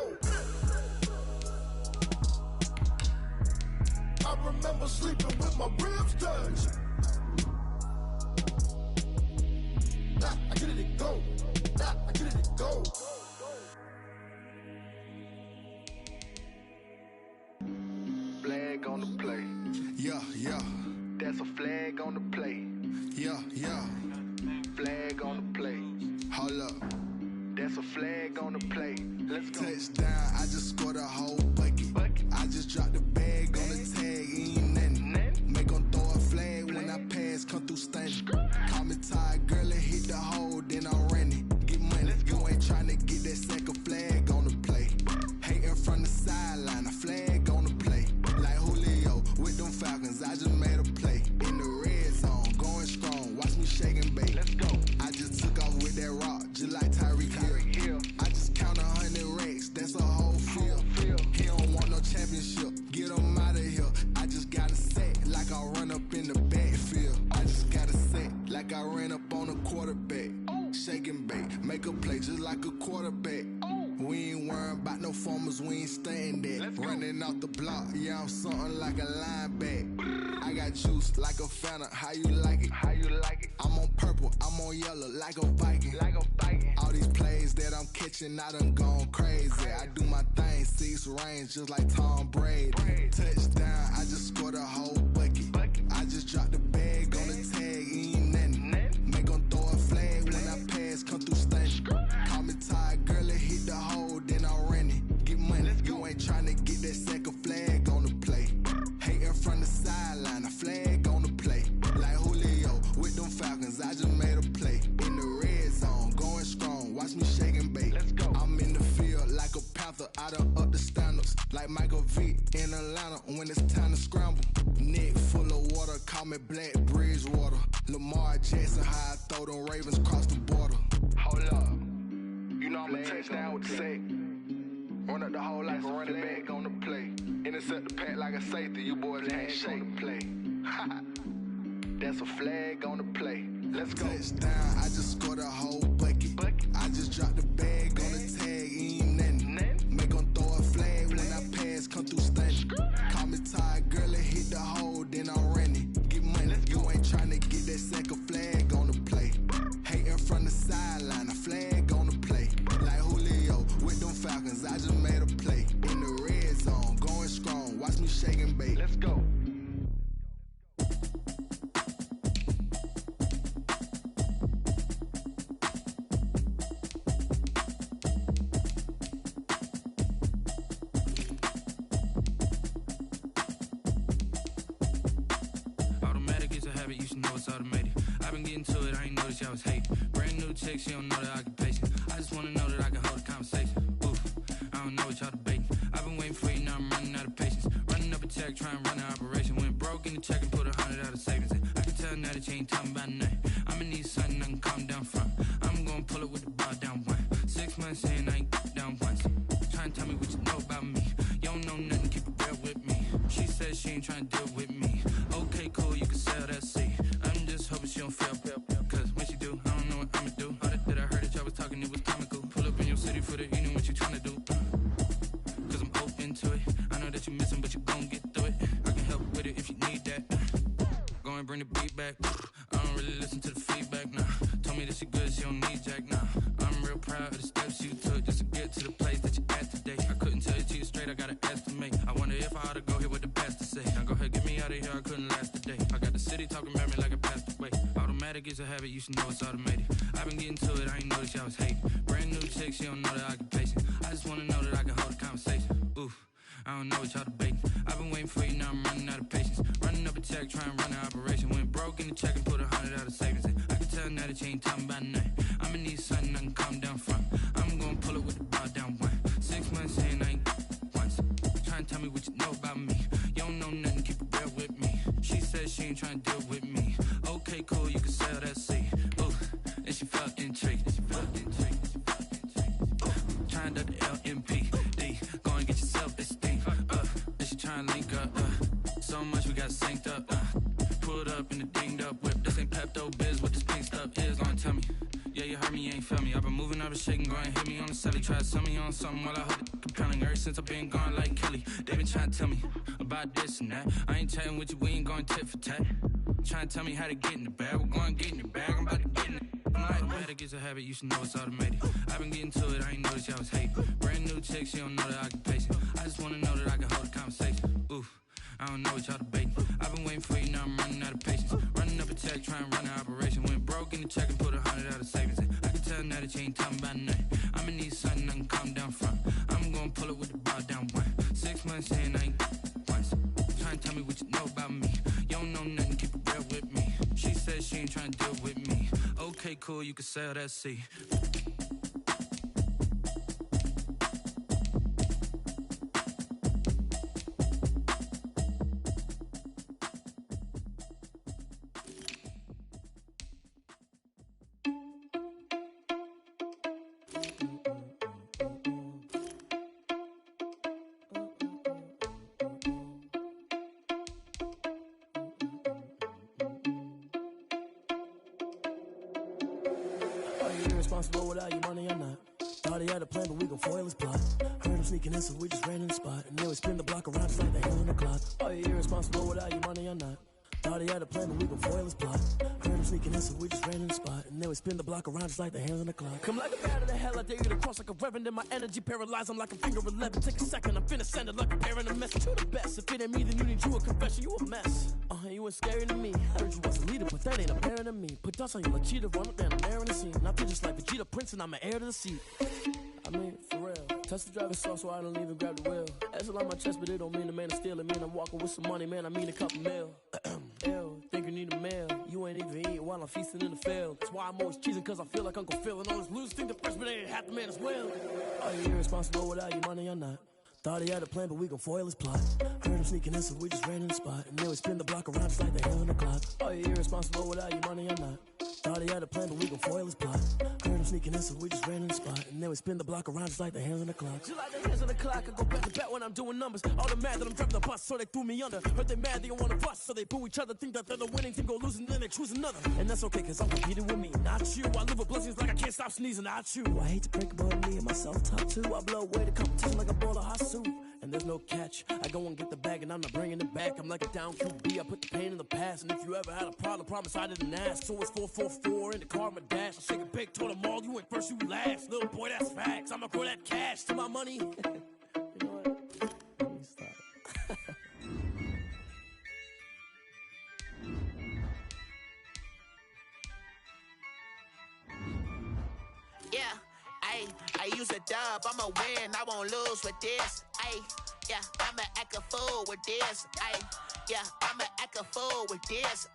I remember sleeping with my ribs touched. Now I get it it go. I get it go.
Flag on the play.
Yeah, yeah.
That's a flag on the play.
Yeah, yeah.
Flag on the play.
Hold up.
That's a flag on the play. Let's go.
Touchdown, I just scored a whole bucket. I just dropped the bag on the tag, ain't nothing. Make them throw a flag when I pass, come through stunning. Call me tired, girl, and hit the hole, then I'm running. Get money, you ain't trying to get that second flag on the play. Hating from the sideline, a flag on the play. Like Julio with them Falcons, I just made a play. In the red zone, going strong, watch me shake and bake.
Let's go.
I just took off with that rock, just like Tyreek Hill. I just count 100 racks, that's a whole field. He don't want no championship, get him out of here. I just got a set, like I run up in the backfield. I just got a set, like I ran up on a quarterback. Shake and bake, make a play just like a quarterback. We ain't worrying about no formers, we ain't staying there. Running off the block, yeah, I'm something like a linebacker. I got juice like a Fanta, how you like it?
How you like it?
I'm on purple, I'm on yellow, like a Viking.
Like a Viking.
All these plays that I'm catching, I done gone crazy. I do my thing, 6 range, just like Tom Brady. Touchdown, I just scored a whole bucket. I just dropped the bag on the tag, ain't nothing. Make them throw a flag when I pass, come through stunning. Call me tired, girl, and hit the hole, then I'm running. Get money, you ain't trying to get that second flag on the play. Hating from the sideline, a flag on the play. Like Julio with them Falcons, I just made a play. In the red zone, going strong, watch me shake and bake.
Let's go.
I'm in the field like a Panther, I done up the standards. Like Michael Vick in Atlanta when it's time to scramble. Neck full of water, call me Black Bridgewater. Lamar Jackson, how I throw them Ravens cross the border.
Hold up. You know I'm a touchdown with the sack. Run up the whole like a running back on the play. Intercept the pack like a safety. You boys ain't shake the play. That's a flag on the play. Let's go.
Touchdown, I just scored a whole bucket. I just dropped the bag on the tag, ain't nothing. Make them throw a flag when I pass, come through stunning. Call me tired, girl, and hit the hole, then I'm running. Get money, you ain't trying to get that second flag on the play. Hating from the sideline, a flag on the play. Like Julio with them Falcons, I just made a play. In the red zone, going strong, watch me shake and bake.
Let's go.
Y'all was hate. Brand new chick, she don't know the occupation. I just wanna know that I can hold a conversation. Oof, I don't know what y'all debating. I've been waiting for you, now I'm running out of patience. Running up a check, trying to run an operation. Went broke in the check and put 100 out of savings in. I can tell now that you ain't talking about nothing. I'ma need something I can calm down from. I'm gonna pull it with the bar down one. 6 months in, I ain't down once. Trying to tell me what you know about me. You don't know nothing, keep it real with me. She said she ain't trying to deal with me. Okay, cool, you can sell that seat. I'm just hoping she don't fail. Cause when she do, I don't know what I'ma do. All that I heard that y'all was talking, it was comical. Pull up in your city for the evening, what you trying to do? Cause I'm open to it. I know that you missing, but you gon' get through it. I can help with it if you need that. Go and bring the beat back. I don't really listen to the feedback, nah. Told me that she good, she don't need jack, nah. I'm real proud of the steps you took just to get to the place that you at today. I couldn't tell you to you straight, I gotta estimate. I wonder if I ought to go here with the pastor say. Now go ahead, get me out of here, I couldn't last a day. I got the city talking about me like I passed away. Automatic is a habit, you should know it's automated. I've been getting to it, I ain't noticed y'all was hating. Brand new chick, she don't know the occupation. I just wanna know that I can hold a conversation. Oof, I don't know what y'all debating. I've been waiting for you, now I'm running out of patience. Running up a check, trying to run an operation. Went broke in the check and put 100 out of savings in. I can tell now that you ain't talking about nothing. I'ma need something I can calm down from. I'm gonna pull it with the bar down one. 6 months in, I ain't once. Trying to tell me what you know about me. You don't know nothing, keep it real with me. She said she ain't trying to deal with me. Okay, cool, you can sell that seat. Ooh, and she felt intrigued. Trying to the LMPD. Go and get yourself this thing. And she trying to link up. So much we got synced up. Pulled up in the dinged up whip. This ain't Pepto Biz, what this pink stuff is. Gonna tell me. Yeah, you heard me, you ain't felt me. I've been moving, I've been shaking, go and hit me on the celly. Try to sell me on something while I hold it compelling. Ever since I've been gone like Kelly. They been trying to tell me about this and that. I ain't chatting with you, we ain't going tit for tat. Trying to tell me how to get in the bag. We're going to get in the bag, I'm about to get in it. Automatic is a habit, you should know it's automated. I've been getting to it, I ain't noticed y'all was hating. Brand new chick, she don't know the occupation. I just wanna know that I can hold a conversation. Oof, I don't know what y'all debating. I've been waiting for you, now I'm running out of patience. Running up a check, trying to run an operation. Went broke in the check and put 100 out of savings in. I can tell now that you ain't talking about nothing. I'ma need something I can calm down from. I'm gonna pull it with the bar down one. 6 months in, I ain't once. Trying to tell me what you know about me. You don't know nothing, keep it real with me. She said she ain't trying to deal with me. Okay, cool, you can sell that seat.
Irresponsible without your money or not. Thought he had a plan, but we gon' foil his plot. Heard him sneaking in, so we just ran in the spot. And then we spin the block around just like the hands on the clock. Are you irresponsible without your money or not? Thought he had a plan, but we gon' foil his plot. Heard him sneaking in, so we just ran in the spot. And then we spin the block around just like the hands on the clock. Come like a bat of the hell, I dare you to cross like a reverend. In my energy paralyzed, I'm like a finger 11. Take a second, I'm finna send it like a parent a message to the best. If it ain't me, then you need you a confession, you a mess. You ain't scary to me. Heard you was a leader, but that ain't apparent to me. Put dust on you like cheetah, run up down the air in the scene. I feel just like Vegeta Prince and I'm an heir to the seat. I mean, for real. Touch the driver's soft so I don't even grab the wheel. That's on my chest, but it don't mean the man is stealing. Mean I'm walking with some money, man, I mean a couple mil. Ew, think you need a meal. You ain't even eating while I'm feasting in the field. That's why I'm always cheesing, cause I feel like Uncle Phil. And all this lose think the freshman ain't half the man as well. Are you irresponsible without your money or not? Thought he had a plan, but we gon' foil his plot. Heard him sneaking in, so we just ran in the spot. And then we spin the block around just like the hands on the clock. Are you irresponsible without your money or not? Thought he had a plan, but we gon' foil his plot. Heard him sneaking in, so we just ran in the spot. And then we spin the block around just like the hands on the clock. Just like the hands on the clock, I go back to back when I'm doing numbers. All the mad that I'm driving the bus, so they threw me under. Heard they mad, they don't wanna bust, so they boo each other. Think that they're the winning team, go losing, then they choose another. And that's okay, cause I'm competing with me, not you. I live with blessings like I can't stop sneezing, not you. I hate to break about me and my self-talk too. I blow away the competition like a ball of hot soup. And there's no catch. I go and get the bag and I'm not bringing it back. I'm like a down QB, I put the pain in the past. And if you ever had a problem, promise I didn't ask. So it's 444 in the car, my dash. I shake a big, told them all, you went first, you last. Little boy, that's facts. I'ma grow that cash to my money. You know what? Let me stop.
Yeah, I use a dub, I'ma win, I won't lose with this. Yeah, I'ma act a fool with this. Yeah, I'ma act a fool with this.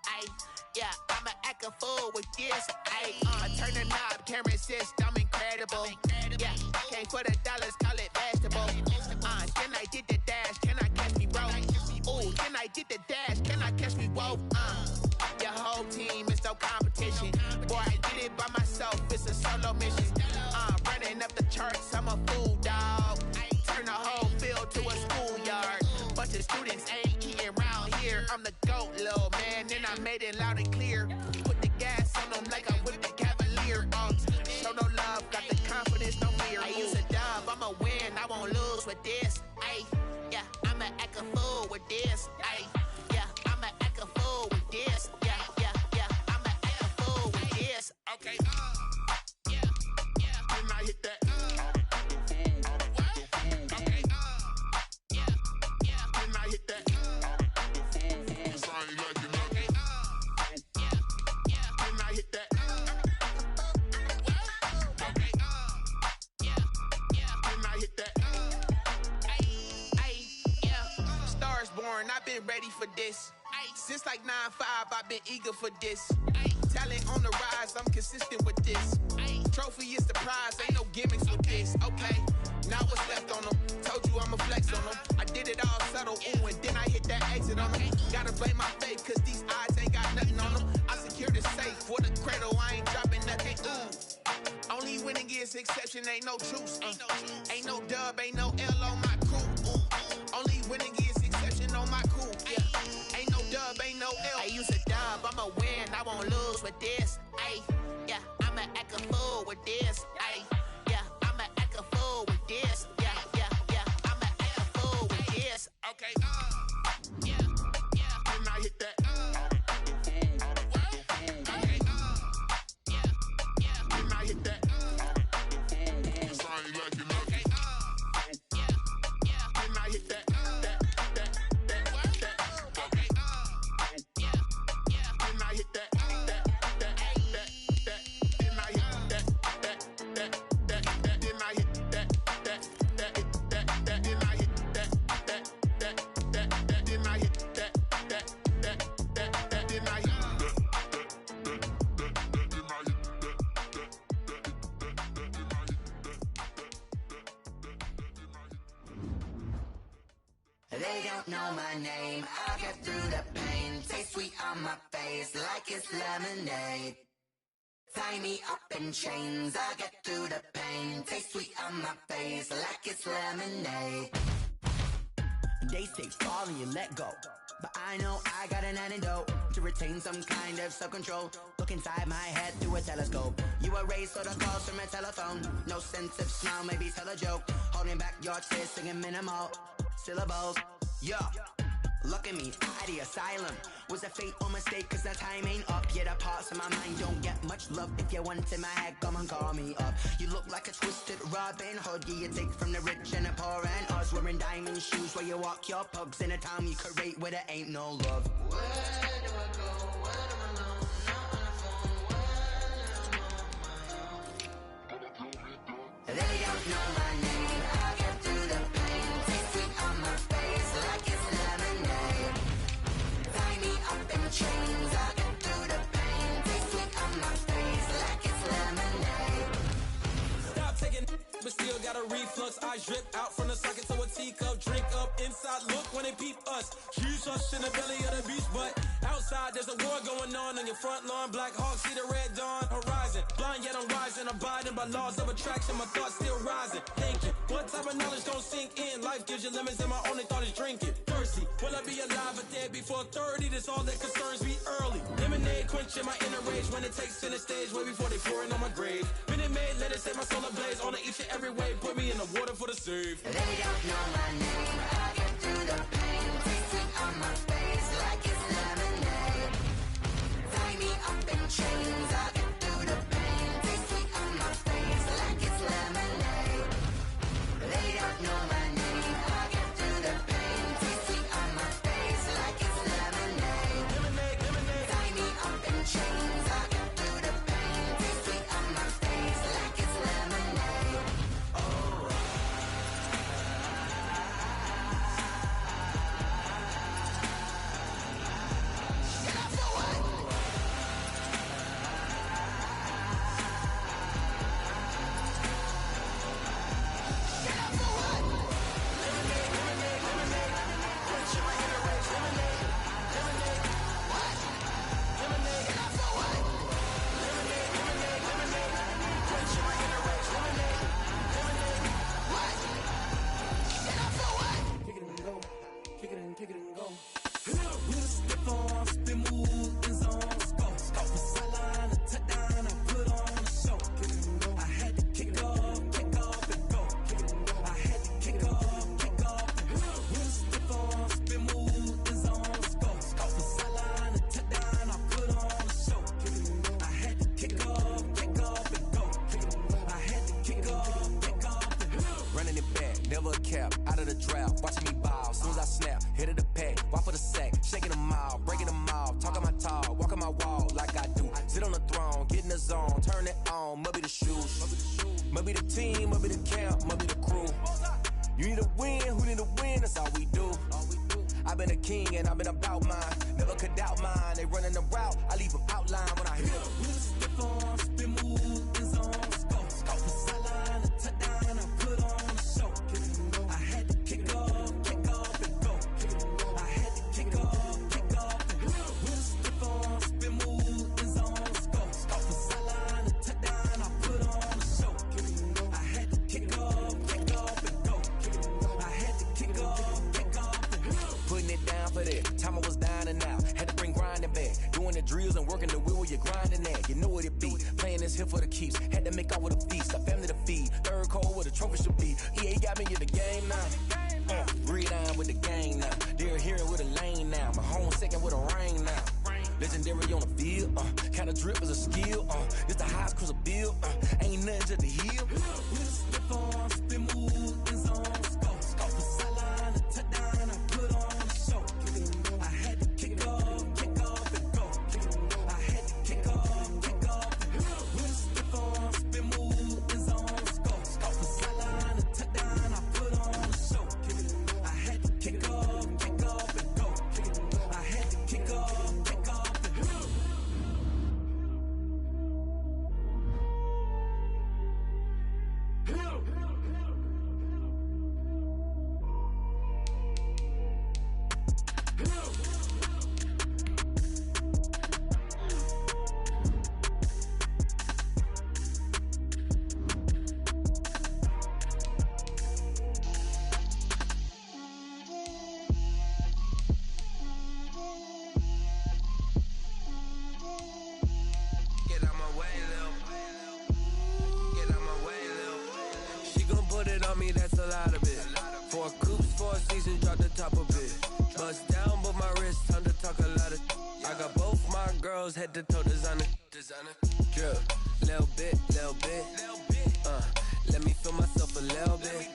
Yeah, I'ma act a fool with this. I turn the knob, camera assist, I'm incredible. Yeah, came for the dollars, call it vegetable. Then I did the dash, can I catch me, bro? Ooh, then I did the dash, can I catch me, whoa? Your whole team is no competition. Boy, I did it by myself, it's a solo mission. Running up the charts, I'm a fool, dog. Turn the whole field to a schoolyard. Bunch of students ain't eating round here. I'm the GOAT, little man, and I made it loud and clear. Put the gas on them like I whipped the Cavalier. Show no love, got the confidence, no fear. I use a dub, I'ma win, I won't lose with this. Yeah, I'ma act a fool with this. Yeah, I'ma act a fool with this. Yeah, I'ma act a fool with this. Okay, yeah, then I hit that. I've been ready for this. Since like 9-5, I've been eager for this. Talent on the rise, I'm consistent with this. Trophy is the prize, ain't no gimmicks with this. Okay, now what's left on them? Told you I'ma flex on them. I did it all subtle, ooh, and then I hit that exit on them. Gotta blame my faith, cause these odds ain't got nothing on them. I secured the safe for the cradle, I ain't dropping nothing, ooh. Only winning is exception, ain't no truce. Ain't no dub, ain't no L on my crew, ooh. Only winning is exception on my crew, yeah. Ain't no dub, ain't no L. I use a dub, I'ma win, I won't lose with this. Yeah, I'ma act a fool with this. Yeah, I'ma act a fool with this. Yeah, I'ma act a fool with this. Okay, yeah, then I hit that. Okay, yeah,
They don't know my name. I get through the pain. Taste sweet on my face like it's lemonade. Tie me up in chains. I get through the pain. Taste sweet on my face like it's lemonade.
They say fall and you let go, but I know I got an antidote to retain some kind of self-control. Look inside my head through a telescope. You erase all the calls from a telephone. No sense of smile, maybe tell a joke. Holding back your tears, singing minimal syllables. Yeah, look at me, out of the asylum. Was a fate or mistake, cause the time ain't up. Yeah, the parts of my mind don't get much love. If you want in my head, come and call me up. You look like a twisted Robin Hood. Yeah, you take from the rich and the poor and us. Wearing diamond shoes where you walk your pugs. In a town you create where there ain't no love.
Where do I go? When I'm alone? Not on the phone. When I'm on my own. They don't know my name. I get through the pain. Taste sweet on my face like it's lemonade. Tie me up in chains. I get through the pain. Taste sweet on my face like it's lemonade.
Stop taking, but still got a reflux. Eyes drip out from the socket to a teacup. Drink up inside, look when they peep us. Huge us in the belly of the beach, but outside there's a war going on your front lawn. Black Hawk, see the red dawn horizon. Blind yet I'm rising, abiding by laws of attraction. My thoughts still rising. Thinking, what type of knowledge gon' sink in? Life gives you lemons and my only thought is drinking. Thirsty, will I be alive or dead before 30? That's all that concerns me early. Lemonade quenching my inner rage when it takes center stage way before they pour it on my grave. Minute Maid, let it set my soul ablaze on each and every way. Put me in the water for the save.
They don't know my name. I get through the pain. Taste sweet on my face like it's lemonade. Tie me up in chains. I get through the pain. Taste sweet on my face like it's lemonade. They don't know my name. I get through the pain. Taste sweet on my face like it's lemonade. Tie me up in chains. I get through the pain. Taste sweet on my face like it's lemonade. Oh.
Kick it and go. With a stiff arm, spin move, in zone, go. Go for sideline, a touchdown, I put on a show. I had to kick off and go. I had to kick off and go. With a stiff arm, spin move, in zone, go. Go for sideline, a touchdown, I put on a show. I had to kick off and go. I had to kick off and go.
Running it back, never a cap, out of the draft, watching me ball. Soon as I snap, hit of the pack, walk for the sack, shaking them all, breaking them all, talking my talk, walking my wall like I do. Sit on the throne, get in the zone, turn it on, must be the shoes, must be the team, must be the camp, must be the crew. You need a win, who need a win, that's all we do. I've been a king and I've been about mine, never could doubt mine. They running the route, I leave them outline when I hit them.
With a stiff arm, spin move, in zone, go. Go for sideline, a touchdown, I put on a show. I had to kick off and go. I had to kick off and go. With a stiff arm, spin move, in zone, go. Go for sideline, a touchdown, I put on a show. I had to kick off and go. I had to kick off and go.
Putting it down for that, time I was down and out. Had to bring grinding back, doing the drills and working the wheel where you're grinding at. You know what it be, playing this here for the keeps. Had to make out with a feast, a family to feed. Third cold where the trophy should be. EA got me in the game now. Read on with the game now. They're here with a lane now. My home second with a rain now. Legendary on the field, kind of drip is a skill. It's the highest cruiser bill, ain't nothing to the heel.
With a stiff arm, spin move, in zone, go. Go for sideline, a touchdown, I put on a show. I had to kick off and go. I had to kick off and go. With a stiff arm, spin move, in zone, go. Go for sideline, a touchdown, I put on a show. I had to kick off and go. I had to kick off and go.
me, that's a lot of it. 4 coops, 4 seasons, drop the top of it. Bust down, but my wrist, time to talk a lot of. I got both my girls head to toe designer. Drip, little bit. Let me feel myself a little bit.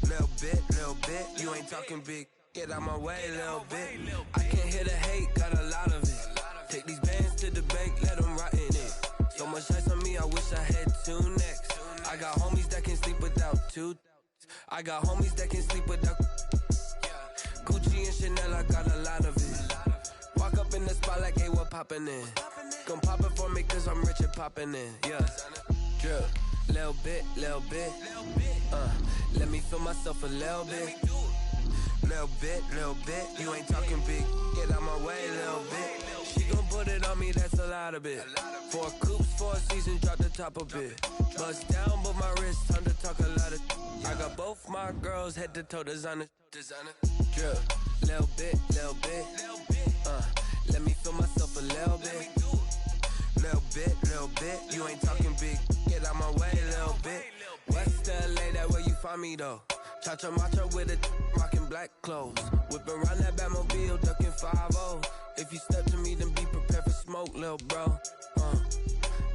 Little bit. You ain't talking big. Get out my way, little bit. I can't hear the hate, got a lot of it. Take these bands to the bank, let them rot in it. So much ice on me, I wish I had 2 necks. I got homies that can sleep without 2. I got homies that can sleep without. Gucci and Chanel, I got a lot of it. Walk up in the spot like, hey, what poppin' in? Gon' pop it for me cause I'm rich and poppin' in, yeah. Drip, little bit. Let me feel myself a little bit. Little bit. You ain't talking big. Get out my way, little bit. She gon' put it on me, that's a lot of it. 4 coops, 4 seasons, drop the top a bit. Bust down, but my wrist, time to talk a lot of. I got both my girls head to toe designer. Drip, little bit. Let me feel myself a little bit. Little bit. You ain't talking big. Get out my way, little bit. West LA, that where you find me though. Cha-cha matcha with a rockin' black clothes. Whip around that Batmobile, ducking 5-0. If you step to me, then be prepared for smoke, lil' bro.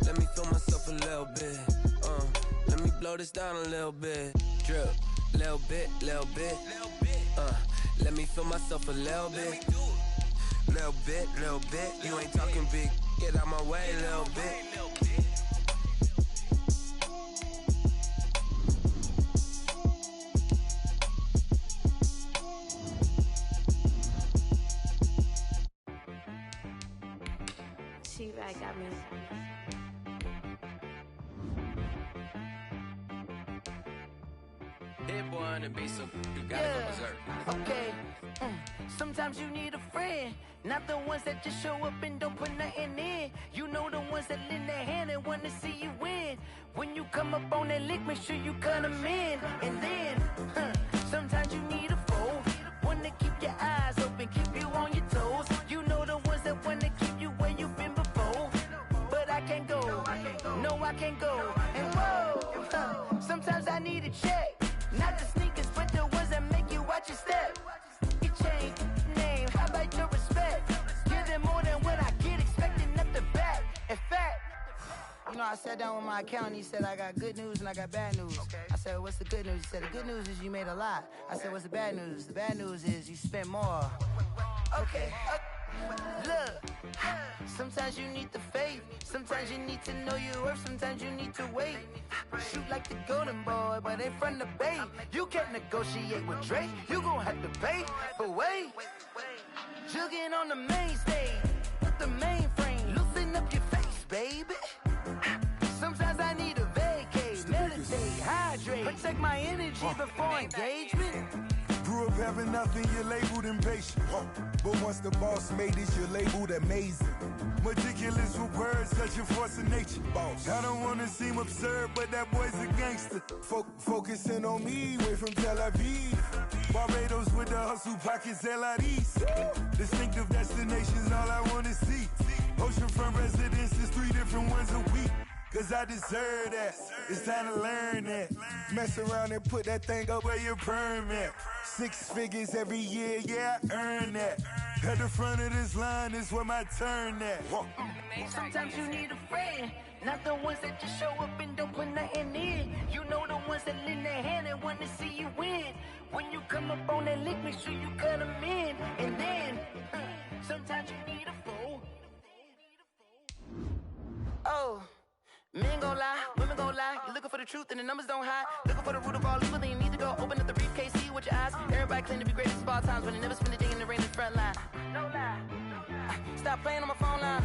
Let me feel myself a little bit. Let me blow this down a little bit. Drip, little bit. Let me feel myself a little bit. Little bit. You ain't talking big. Get out my way, little bit.
T-Rag got me.
Hit boy on the beat, so you gotta go berserk.
Okay. Sometimes you need a friend, not the ones that just show up and don't put nothing in. You know the ones that lend their hand and want to see you win. When you come up on that lick, make sure you cut them in. And then, sometimes you need a foe, one to keep your eyes open, keep you on your toes. You know the ones that want to keep you where you've been before. But I can't go, no I can't go. And whoa, sometimes I need a check, not the sneakers, but the ones that make you watch your step. You change name, how about your respect? Give them more than what I get, expecting up the back. In fact, you know, I sat down with my accountant, he said I got good news and I got bad news. I said, what's the good news? He said, the good news is you made a lot. I said, what's the bad news? The bad news is you spent more. Okay. Look, sometimes you need the faith, sometimes you need to know your worth, sometimes you need to wait. Shoot like the golden boy, but ain't from the bay. You can't negotiate with Drake, you gon' have to pay. But wait, jugging on the main stage, with the mainframe, loosen up your face, baby. Sometimes I need a vacate, meditate, hydrate, protect my energy before engagement.
Grew up having nothing, you're labeled impatient. But once the boss made it, you're labeled amazing. Meticulous with words, such a force of nature. Boss. I don't wanna seem absurd, but that boy's a gangster. Focusing on me, way from Tel Aviv. Barbados with the hustle pockets, LIDs. Distinctive destinations, all I wanna see. Oceanfront residences, 3 different ones a week. Cause I deserve that, it's time to learn that. Mess around and put that thing up where your permit. 6 figures every year, yeah, I earn that. At the front of this line is where my turn at.
Sometimes you need a friend, not the ones that just show up and don't put nothing in. You know the ones that lend their hand and want to see you win. When you come up on that lick, make sure you cut them in. And then, sometimes you need a fool. Oh. Men gon' lie, women gon' lie. You're looking for the truth and the numbers don't hide. Looking for the root of all evil, then you need to go open up the briefcase, see with your eyes. Everybody claim to be greatest of all times, but they never spend a day in the rain in the front line. No lie. Stop playing on my phone line.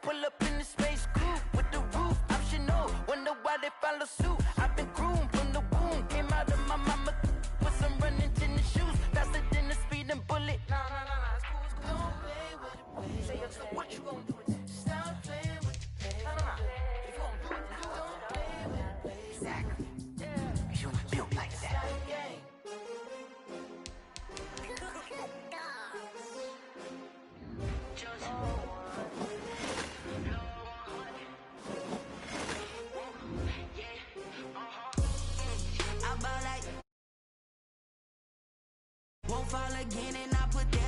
Pull up in the space coupe with the roof optional. Wonder why they follow suit. I've been groomed from the womb. Came out of my mama with some running tennis shoes. Faster than the speeding bullet. Nah, it's cool, it's cool. Don't play with it, baby. So what you gon' do with it? Stop playing with it. If you gon' do it, don't play with it, baby. Exactly. You built like that.
Won't fall again, and I put that